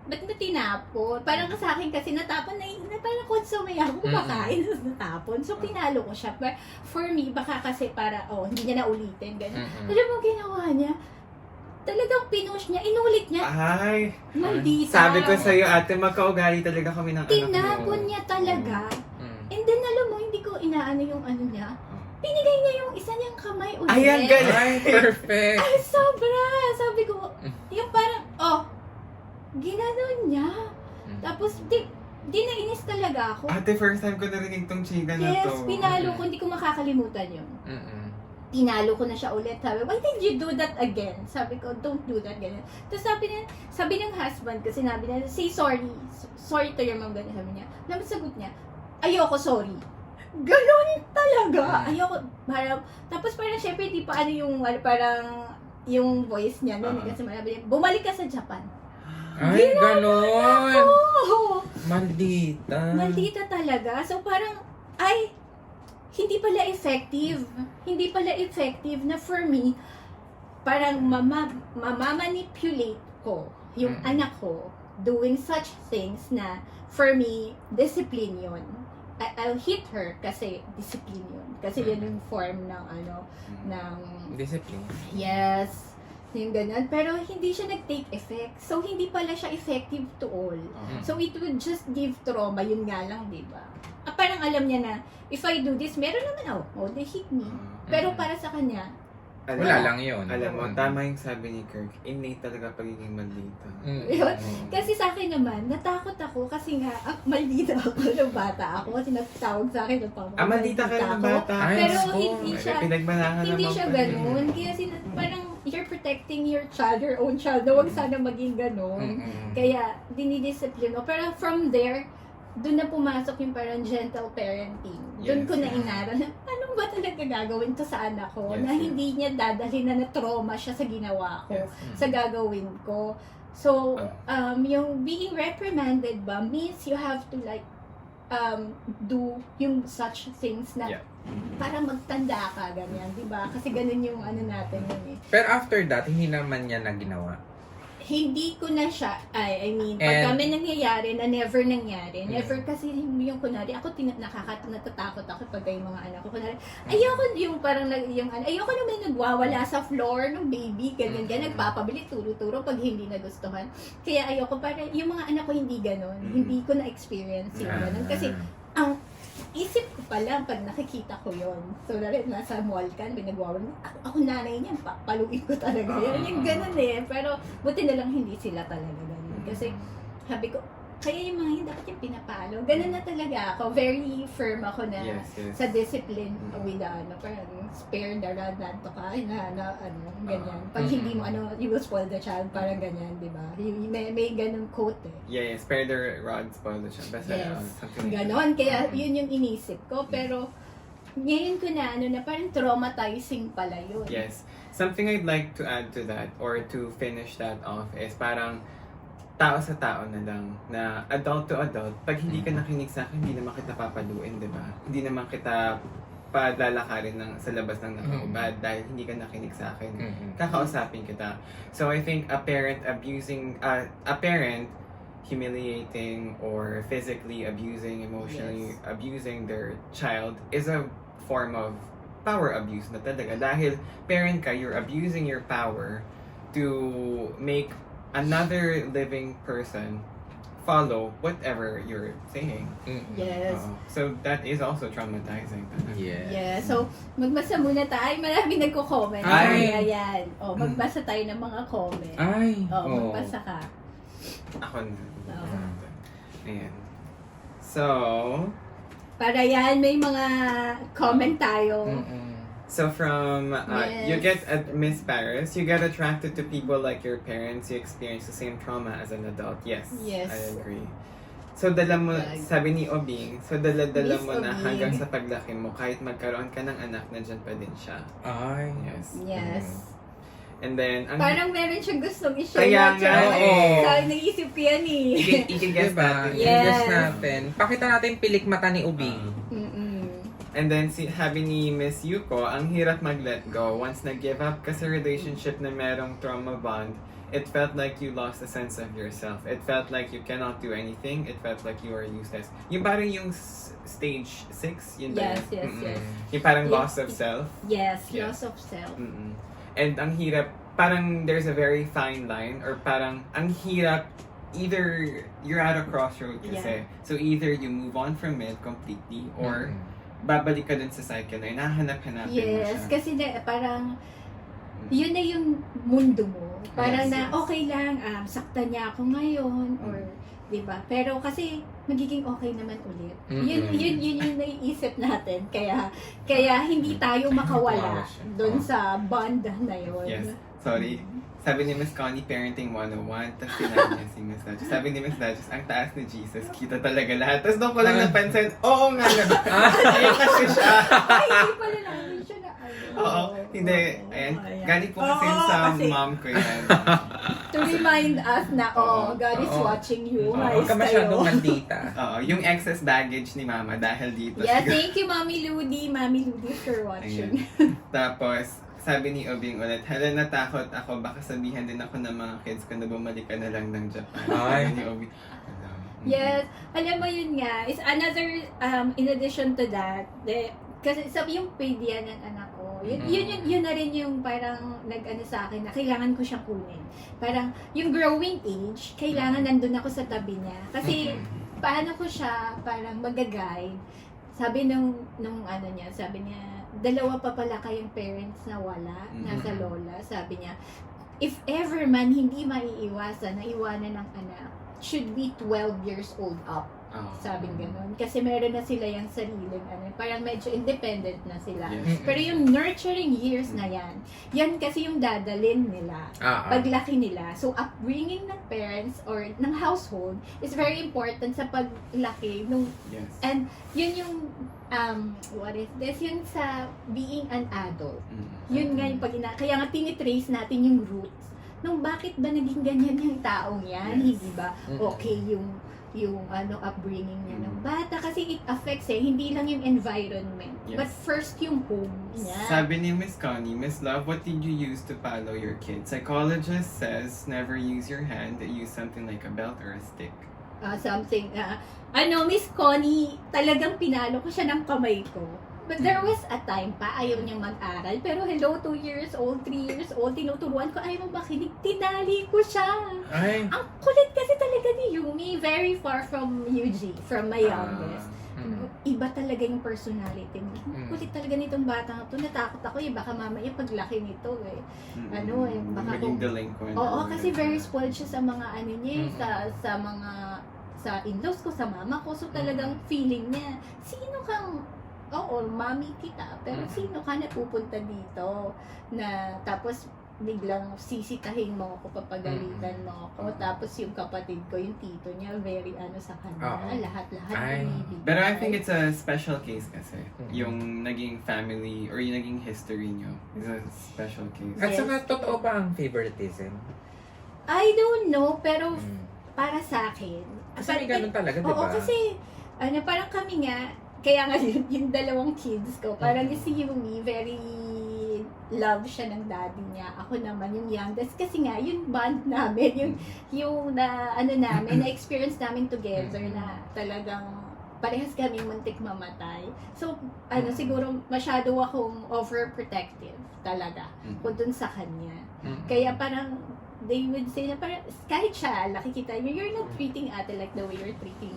ba't na tinapon? Parang sa akin kasi natapon na parang konsume ako kumakain, natapon. So, pinalo ko siya. But for me, baka kasi para, hindi niya na ulitin. Ganun. Alam mo, ginawa niya, talagang pinush niya, inulit niya. Ay, Maldita. sabi ko sa'yo, ate, magkaugali talaga kami ng anak mo. Tinapon niya talaga. And then, alam mo, hindi ko inaano yung niya. Pinigay niya yung isa niyang kamay ulit. Ay, ang galing. Ay, perfect. Ay, sobra. Sabi ko, yung parang, ginanon niya. Tapos, di nainis talaga ako. Ate, first time ko narinig tong chika na to. Yes, pinalo ko. Hindi ko makakalimutan yun. Tinalo ko na siya ulit. Sabi, why did you do that again? Sabi ko, don't do that again. Tapos sabi ng husband, kasi sinabi niya, say sorry. Sorry to your mom. Ganyan sabi niya. Alam mo, sagot niya, ayoko, sorry. Ganon talaga. Ayoko. Parang, tapos parang syempre, di pa parang yung voice niya. Kasi malabi niya, bumalik ka sa Japan. Ay, ganon. Oh! Maldita. Maldita talaga. So parang, hindi pala effective. Hindi pala effective na for me, parang mamamanipulate ko yung anak ko doing such things na for me, discipline yun. I'll hit her kasi discipline yun. Kasi yun yung form ng ng Discipline. yes, yung ganun. Pero hindi siya nag-take effect. So, hindi pala siya effective to all. So, it would just give trauma. Yun nga lang, di ba? Parang alam niya na, if I do this, meron naman, they hit me. Pero para sa kanya, Wala lang yun. Alam mo, tama yung sabi ni Kirk, innate talaga pagiging maldita. yun. Kasi sa akin naman, natakot ako kasi nga, maldita ako ng bata ako. Kasi nagtawag sa akin ng papa. Maldita ka ng bata. Ay, Pero Diyos ko. hindi siya, Pinagbanahan hindi naman siya pa. ganun. Kaya parang you're protecting your child, your own child, na huwag sana maging ganun. Kaya dinidiscipline mo. Pero from there, doon na pumasok yung parang gentle parenting. Doon Yes. ko na inaral na paano ba talaga gagawin to sa anak ko Yes, na yes. hindi niya dadalhin na na-trauma siya sa ginawa ko, Yes. sa gagawin ko. So, yung being reprimanded ba means you have to do yung such things na Yeah. para magtanda ka, ganyan, di ba? Kasi ganun yung natin yun eh. Pero after that, hindi naman niya na ginawa. Hindi ko na siya, pag kami nangyayari na never nangyari, Mm. never kasi yung kunwari, ako natatakot ako pag yung mga anak ko, kunwari, ayoko yung parang, ayoko naman nagwawala sa floor ng baby, ganyan, nagpapabili, turo-turo pag hindi nagustuhan. Kaya ayoko, parang yung mga anak ko hindi ganon, hindi ko na-experience yung ganon, kasi ang isip ko pa lang pag nakikita ko yon. So, nasa mall ka, nagwawala, ako nanay niyan, paluin ko talaga yan. Yung ganun eh. Pero, buti na lang hindi sila talaga ganun. Kasi, sabi ko, kaya yung mga yun, dapat yung pinapalo. Ganun na talaga ako. Very firm ako na Yes. sa discipline with parang spare the rod not to ka, ganyan. Pag hindi mo, you will spoil the child, parang ganyan, di ba? May ganun quote eh. Yeah, spare the rod, spoil the child. Basta, Yes. something like Ganon. Kaya yun yung inisip ko. Pero ngayon ko na na parang traumatizing pala yun. Yes. Something I'd like to add to that or to finish that off is parang tao sa tao na lang, na adult to adult. Pag hindi ka nakinig sa akin, hindi naman kita papaluin, di ba? Hindi naman kita padalakarin sa labas ng nakaubad dahil hindi ka nakinig sa akin. Kakausapin kita. So I think a parent humiliating or physically abusing, emotionally abusing their child is a form of power abuse na talaga. Dahil parent ka, you're abusing your power to make another living person follow whatever you're saying. Yes. So that is also traumatizing. Yeah. So, magbasa muna tayo. Marami nagko-comment. Ay! Ayan. Magbasa tayo ng mga comment. Ay! Magbasa ka. Ako na. Oo. Ayan. So, Para yan, may mga comment tayo. So from Yes. you get Miss Paris, you get attracted to people like your parents. You experience the same trauma as an adult. Yes, Yes. I agree. So dala mo, Right. sabi ni Obing, so dala Miss mo na Obing. hanggang sa paglaki mo, kahit magkaroon ka ng anak, nandyan pa din siya. Ay. Yes. Yes. And then, ang Parang meron siyang gustong i-share. Kaya na nga siya. eh. Sabi, naisip ko yan eh. i-guess Diba? natin. Yes. Yes natin. Pakita natin pilik mata ni Ubi. Mm-mm. And then, sabi ni Miss Yuko, ang hirap mag-let go. Once nag-give up ka sa relationship na merong trauma bond, it felt like you lost a sense of yourself. It felt like you cannot do anything. It felt like you are useless. Yung parang yung stage 6, yun ba Yes, yun? yes, Mm-mm. yes. Yung parang Yes. loss of self. Yes, Yes. loss of self. Mm-mm. And ang hirap, parang there's a very fine line, or parang ang hirap, either you're at a crossroad kasi. So either you move on from it completely, or babalik ka dun sa cycle na hinahanap-hanapin mo siya. Yes, kasi parang yun na yung mundo mo. Parang Yes, na yes. okay lang, saktan niya ako ngayon, or 'di ba? Pero kasi magiging okay naman ulit. Yun yung naiisip natin. Kaya hindi tayo makawala doon sa bond na yun. Yes. Sorry. Sabi ni Miss Connie, Parenting 101, tapos sinabi niya si Miss Dodges. Sabi ni Miss Dodges, ang taas ni Jesus, kita talaga lahat. Tapos doon ko lang napansin, oo nga naman. Ayun kasi siya. Ay, hindi pala namin siya na Oo, hindi. Ayan, galing po kasi Oo, sa kasi- mom ko yan. To remind us na, Oo. God is Oo. watching you. Oo. Huwag Ayos ka masyadong kayo. mandita. Oo, yung excess baggage ni Mama dahil dito. Yeah, thank you, Mami Ludi. Mami Ludi, for watching. Tapos, sabi ni Obing ulit, hala, natakot ako, baka sabihan din ako ng mga kids ko na bumalik ka na lang ng Japan. Ay. Sabi ni Obing. Yes, alam mo yun nga, is another, in addition to that, kasi sabi yung pedya ng anak ko, yun na rin yung parang nag-ano sa akin na kailangan ko siyang kunin. Parang yung growing age, kailangan nandun ako sa tabi niya. Kasi paano ko siya parang mag-guide. Sabi nung ano niya, sabi niya, dalawa pa pala kayong parents na wala, nasa lola. Sabi niya, if ever man hindi maiiwasan na iwanan ng anak, should be 12 years old up. Sabi gano'n. Kasi meron na sila yung sariling, parang medyo independent na sila. Yes. Pero yung nurturing years na yan kasi yung dadalin nila. Paglaki nila. So, upbringing ng parents or ng household is very important sa paglaki nung. Yes. And yun yung, what is this? Yun sa being an adult. Yun nga yung kaya nga tinitrace natin yung roots. Nung bakit ba naging ganyan yung taong yan? Yes. Hindi ba okay yung upbringing niya ng bata kasi it affects hindi lang yung environment, Yes. but first yung home niya. Sabi ni Miss Connie, Miss Love, what did you use to follow your kid? Psychologist says never use your hand, use something like a belt or a stick. Miss Connie, talagang pinalo ko siya ng kamay ko. But there was a time pa, ayaw niyang mag-aral. Pero hello, 2 years old, 3 years old, tinuturuan ko, ayaw mo makinig, tinali ko siya. Ay. Ang kulit kasi talaga ni Yumi, very far from UG, from my youngest. Iba talaga yung personality niya. Kulit talaga nitong bata to. Natakot ako baka mamaya paglaki nito baka Maging delinquent. Oo, kasi very spoiled siya sa mga niya, sa mga sa in-laws ko, sa mama ko. So talagang feeling niya, sino kang mami kita, pero sino ka na pupunta dito na tapos biglang sisitahin mo ako, papagalitan mo ako, tapos yung kapatid ko, yung tito niya, very sa kanya, lahat-lahat binibigay. But I think it's a special case kasi. Yung naging family or yung naging history nyo is a special case. At saka, totoo ba ang favoritism? I don't know, pero para sa akin. Kasi may ganun talaga, di ba? Oo, kasi parang kami nga, kaya nga yung dalawang kids ko, parang si Yumi, very love siya ng daddy niya. Ako naman yung youngest. Kasi nga, yung bond namin, yung namin, na-experience namin together na talagang parehas kami muntik mamatay. So, siguro masyado akong overprotective talaga kung dun sa kanya. Kaya parang, they would say na parang, kahit siya, nakikita niyo, you're not treating ate like the way you're treating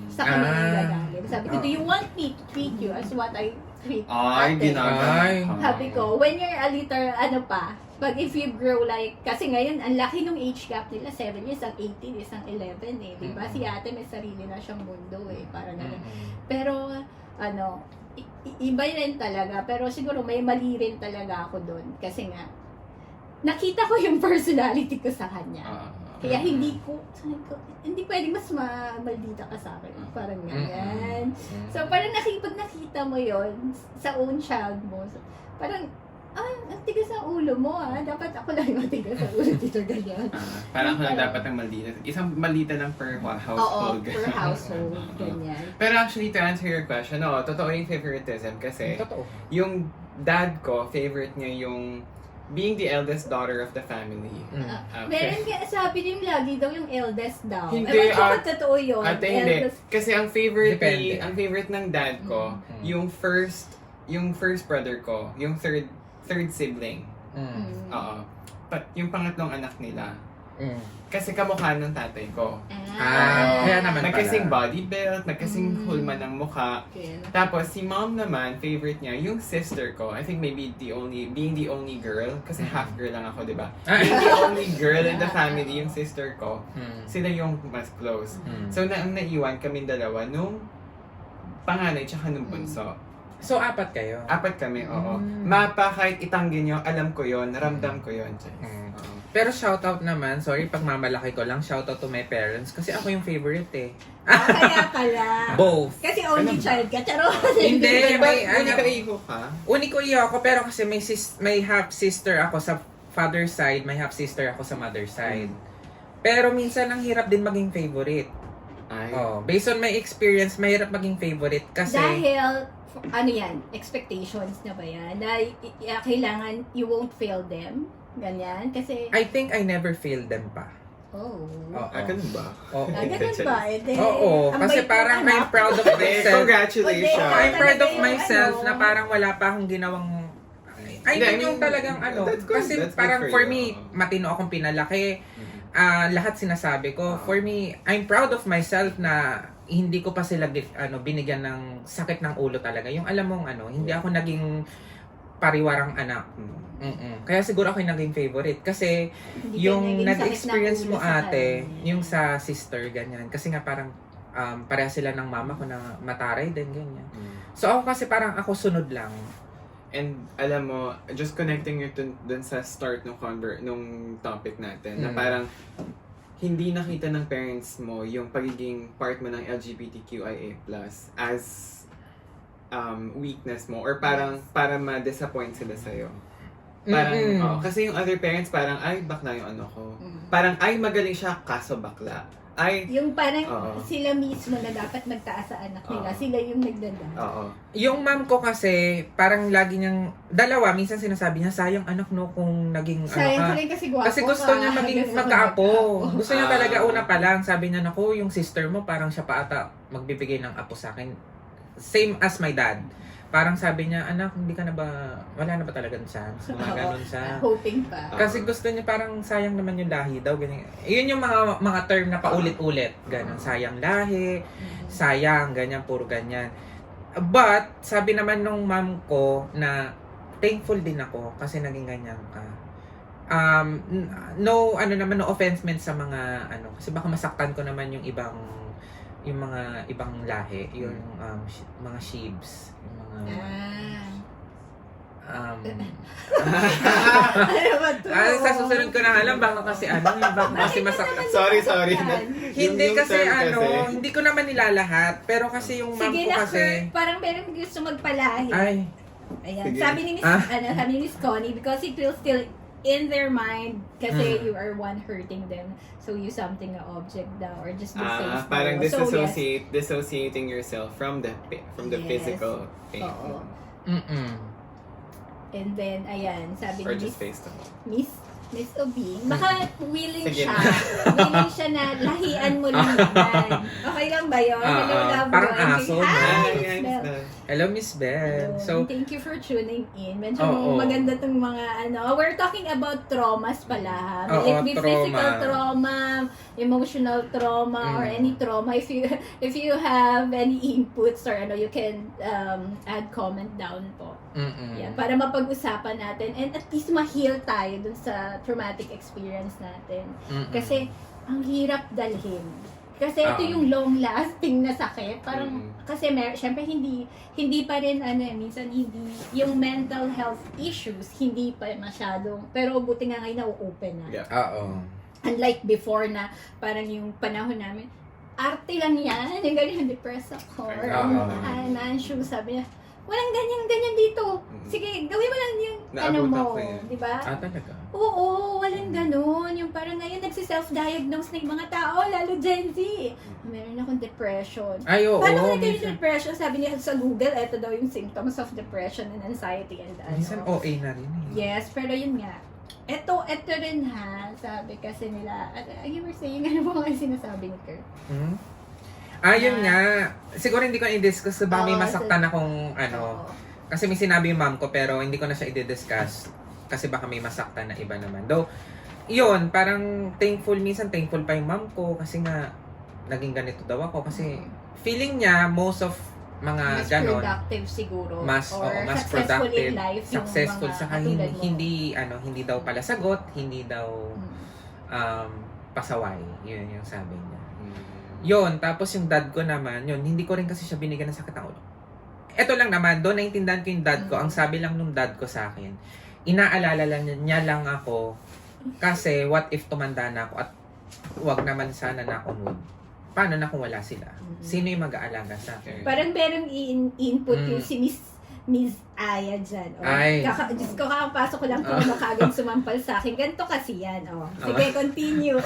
sa kanya nagagalit. Sabi ko, do you want me to treat you as what I treat Ay, ate? ginagawa. Sabi ko, when you're a little, pag if you grow like, kasi ngayon, ang laki nung age gap nila, 7 years, ang 18, isang 11 diba? Si ate may sarili na siyang mundo parang gano'n. Pero, iba rin talaga, pero siguro may mali rin talaga ako doon, kasi nga, nakita ko yung personality ko sa kanya. Kaya hindi pwedeng mas maldita ka sa akin. Parang ganyan. So, parang pag nakita mo yon sa own child mo, parang, tigas ang ulo mo dapat ako lang yung matigas ang ulo dito, ganyan. Parang ako lang dapat ang maldita. Isang maldita lang per household. Oo, per household, ganyan. Pero actually, to answer your question, totoo yung favoritism kasi Totoo. yung dad ko, favorite niya yung being the eldest daughter of the family. Meron nga, sabi niyo lagi daw yung eldest daw. Hindi, Ewan ko totoo yun. Ate, hindi. Kasi ang favorite Depende. ang favorite ng dad ko, yung first brother ko, yung third sibling. Oo. Yung pangatlong anak nila. Kasi kamukha ng tatay ko. Kaya naman Nagkasing pala. body build, nagkasing hulma ng mukha. Okay. Tapos si mom naman, favorite niya, yung sister ko. I think maybe being the only girl, kasi half girl lang ako, di ba? Being the only girl in the family, yung sister ko, sila yung mas close. So ang naiwan kami dalawa nung panganay tsaka nung bunso. So, 4 kayo? 4 kami, oo. Mapa, kahit itanggi nyo, alam ko yon, ramdam ko yon. Oo. Pero shoutout naman, sorry pag mamalaki ko lang, shoutout to my parents kasi ako yung favorite eh. Kaya pala. Both. Kasi only child ka, charo. Hindi, may Uni ano, ka iho ka? uni ko iyo ako pero kasi may half sister ako sa father side, may half sister ako sa mother side. Pero minsan ang hirap din maging favorite. Ay. Based on my experience, mahirap maging favorite kasi Dahil, ano yan, expectations na ba yan? Na kailangan you won't fail them? Ganyan? Kasi, I think I never failed them pa. oh. Oo. Ganun ba? Oo. Ganun ba? Oo, kasi parang I'm proud of myself. Congratulations! Okay. I'm proud of Talaga yung myself ano. na parang wala pa akong ginawang I Hindi, I mean, yung mean, talagang ano. that's good. Kasi That's good parang for for you. me, matino akong pinalaki. Lahat sinasabi ko. For me, I'm proud of myself na hindi ko pa sila binigyan ng sakit ng ulo talaga. Yung alam mong hindi ako naging pariwarang anak. Kaya siguro ako yung naging favorite. Kasi Hindi ka yung naging nag-experience sakit ng mo ulo sa ate, kanya. yung sa sister, ganyan. Kasi nga parang pareha sila ng mama ko na mataray din, ganyan. So ako kasi parang ako sunod lang. And alam mo, just connecting it dun sa start nung topic natin, na parang hindi nakita ng parents mo yung pagiging part mo ng LGBTQIA+ as weakness mo or parang para ma-disappoint sila sa'yo. Parang, kasi yung other parents parang, ay, bakla yung ano ko. Parang, ay, magaling siya, kaso bakla. Ay, Yung parang Oo. sila mismo na dapat magtaas sa anak nila. Oo. Sila yung nagdada. oo. Yung mom ko kasi, parang lagi niyang, minsan sinasabi niya, sayang anak no kung naging Sayang ano ko ka. rin kasi gwapo Kasi gusto ka. niya maging Gusto ko magkaapo. magkaapo. Gusto niya talaga una pa lang. Sabi niya, naku, yung sister mo, parang siya pa ata magbibigay ng apo sa akin. Same as my dad. Parang sabi niya, anak, hindi ka na ba, wala na ba talagang chance? Mga ganun siya. Hoping pa. Kasi gusto niya parang sayang naman yung lahi daw. Ganyan. Yun yung mga term na paulit-ulit. Ganun, sayang lahi, sayang, ganyan, puro ganyan. But, sabi naman nung mom ko na thankful din ako kasi naging ganyan ka. No offense meant sa mga kasi baka masaktan ko naman yung mga ibang lahi, yung mga sheeps, yung mga Ano ba to? sa susunod ko na alam, baka kasi baka kasi masaktan. Sorry. Hindi Yung kasi term kasi. hindi ko naman nilalahat, pero kasi yung mom Sige ko na, kasi, parang meron gusto magpalahi. ay, Ayan. Sige. Sabi ni Miss, sabi ni Miss Connie, because it will still in their mind kasi you are one hurting them. So you something a object daw or just the face. Parang mo. So, yes. dissociating yourself from the Yes. physical pain. Oo. mm-mm. And then, ayan, sabi Or ni just face to Miss Obing, baka willing Sige siya na lahian mo lang naman. Okay lang ba yun? Hello, love parang boy. aso, Hi, no? Miss Bell. Hello, Miss Ben. Ayun. So, Thank you for tuning in. Medyo Oo. maganda tong mga we're talking about traumas pala. Oo, It be physical trauma. trauma, emotional trauma, or any trauma. If you have any inputs or you can add comment down po. Yan, para mapag-usapan natin and at least ma-heal tayo dun sa traumatic experience natin. Kasi ang hirap dalhin. Kasi ito yung long-lasting na sakit. Parang, kasi syempre hindi pa rin, minsan hindi, yung mental health issues, hindi pa masyadong, pero buti nga ngayon na-open na. Yeah. oo. Unlike before na, parang yung panahon namin, arte lang yan, yung ganyan, depressed ako, or Oo. na-anxious, sabi niya, walang ganyan dito. Sige, gawin mo lang yung Naabutan mo, ko yun. di ba? Talaga? Oo, walang ganun. Yung parang ngayon nagsiself-diagnose na yung mga tao, lalo Gen Z. Meron akong depression. Ay, oo. Paano kung kayo minsan, depression? Sabi niya sa Google, eto daw yung symptoms of depression and anxiety and minsan OA na rin eh. Yes, pero yun nga. Ito rin ha, sabi kasi nila, you were saying, ano ba nga yung sinasabi ni Kurt? Hmm? Yun nga. Siguro hindi ko i-discuss. Baka may Oo, masaktan akong ano. Oo. Kasi may sinabi yung mom ko pero hindi ko na siya i-discuss. Kasi baka may masaktan na iba naman. Though, yun, parang minsan thankful pa yung mom ko kasi nga naging ganito daw ako. Kasi feeling niya, most of mga Mas ganon, productive siguro. mas or mas successful productive, in life successful, yung mga saka katulad mo. hindi daw pala sagot, hindi daw Mm. pasaway. Yun yung sabi niya. Mm. Yun, tapos yung dad ko naman, yun, hindi ko rin kasi siya binigyan ng sakit ng ulo. Eto lang naman, doon naintindihan ko yung dad ko. Ang sabi lang nung dad ko sa akin, inaalala lang niya lang ako kasi what if tumanda na ako at wag naman sana na ako nun. Paano na kung wala sila? Sino yung mag-aalaga sa akin? Parang merong input Mm. yung si Miss Aya dyan. Oh. Ay. Diyos ko, kakapasok ko lang po makagad sumampal sa akin. Ganito kasi yan. Oh. Sige, continue.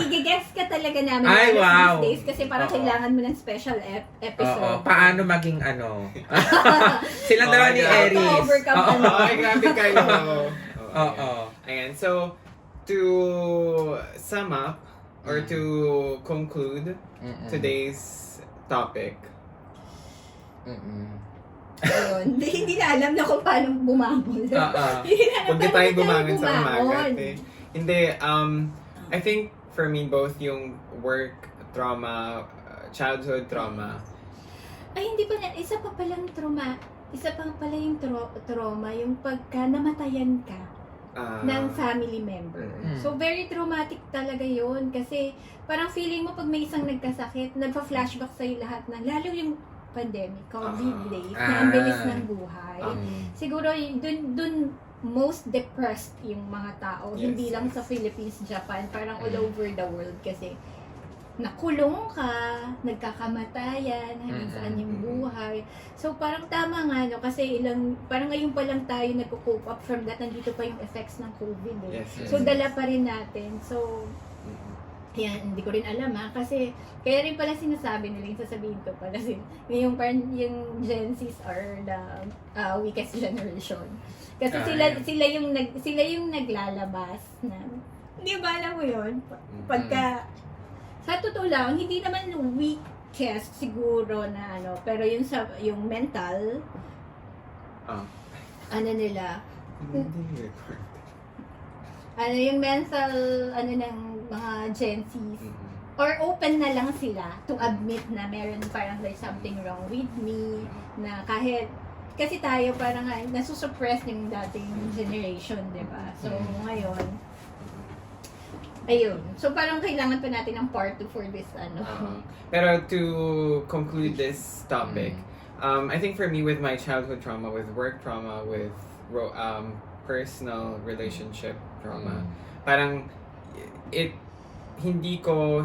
I-guess ka talaga namin Ay, these wow. days kasi parang Oo. kailangan mo ng special episode. Oo, paano maging ano? Silang dalawa ni Oh my God. Aries. Overcome Oo. ano. Ay, grabe kayo. Oo. Ayan, so, to sum up, or to conclude Mm-mm. today's topic, Mm-mm. Ayun. Hindi na alam na kung paano bumabol. Oo. Hindi na alam huwag na paano tayo tayo bumangon sa umaga. bumangon. Hindi, I think for me, both yung work trauma, childhood trauma, Ay, hindi pa na. Isa pa palang trauma. Isa pa pala yung trauma, yung pagka namatayan ka ng family member. Mm. So, very traumatic talaga yun. Kasi, parang feeling mo pag may isang nagkasakit, nagpa-flashback sa'yo lahat ng, lalo yung pandemic, COVID days, na ang bilis ng buhay. Siguro, dun most depressed yung mga tao. Yes, Hindi lang yes. sa Philippines, Japan, parang all over the world kasi nakulong ka, nagkakamatayan, hanggang saan yung buhay. So, parang tama nga, no? Kasi parang ngayon pa lang tayo nagko-cope up from that. Nandito pa yung effects ng COVID, eh. Yes, So, yes. dala pa rin natin. So, yan, hindi ko rin alam, ha? Kasi, kaya rin pala sinasabi nila, yung sasabihin ko pala, yung Gen Zs are the weakest generation. Kasi sila yung naglalabas na, hindi ba alam mo yun? Pagka, sa totoo lang, hindi naman weakest siguro na ano, pero yung mental, ano nila, yung mental, ng mga Gen Zs, or open na lang sila to admit na meron parang there's something wrong with me, na kahit, kasi tayo parang nasusuppress yung dating generation, di ba? So, ngayon, ayun. So, parang kailangan pa natin ng part 2 for this, Pero to conclude this topic, I think for me, with my childhood trauma, with work trauma, with personal relationship trauma, parang hindi ko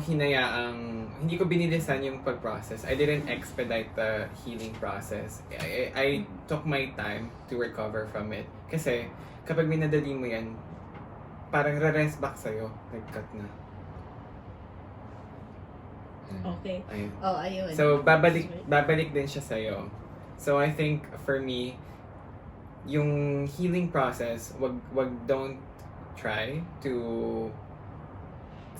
binilisan yung pag-process. I didn't expedite the healing process. I took my time to recover from it. Kasi kapag minadali mo yan, parang re-rest back sa'yo. Nag-cut na. Okay. Ayun. Oh, ayun. So, babalik din siya sa'yo. So, I think, for me, yung healing process, don't try to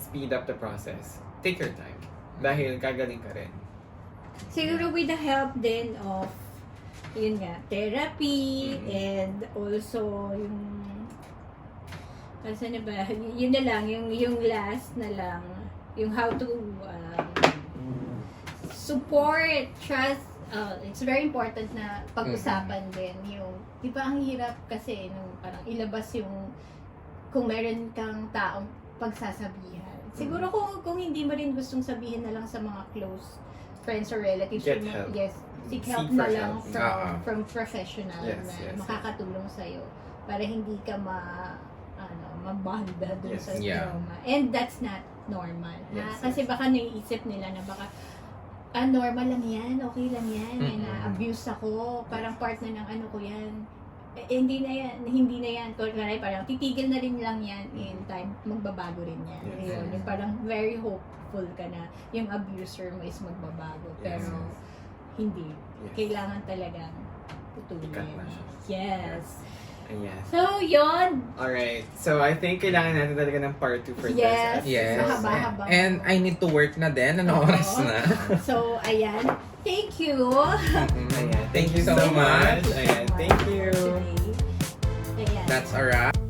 speed up the process. Take your time. Dahil gagaling ka rin. Siguro with the help then of, yun nga, therapy, and also yung, ano ba, yun na lang, yung last na lang, yung how to support, trust, it's very important na pag-usapan din yung, di ba ang hirap kasi nung parang ilabas yung kung meron kang taong pagsasabihan. Siguro kung hindi mo rin gustong sabihin na lang sa mga close friends or relatives, Get help. yes, seek help Seek na for lang help. from professional Yes, na yes, makakatulong sa'yo para hindi ka mabanda dun Yes. sa Yeah. trauma. And that's not normal. Yes, Kasi yes. baka naiisip nila na baka normal lang yan, okay lang yan, may Mm-mm. na-abuse ako, parang part na ng ano ko yan. Hindi na yan, parang titigil na rin lang yan in time, magbabago rin yan. Yes. Ayun, yung parang very hopeful ka na yung abuser mo is magbabago, Yes. pero hindi. Yes. Kailangan talagang putulin. Ikat na siya. Yes. Ayan. So, yun. Alright. So, I think kailangan natin talaga ng part 2 for Yes. this. Yes. Mahaba-haba. And I need to work na din. Ano oras Oo. na? So, ayan. Thank you. Mm-mm. Ayan. Thank you so much. Ayan. Thank you. Ayan. That's a wrap.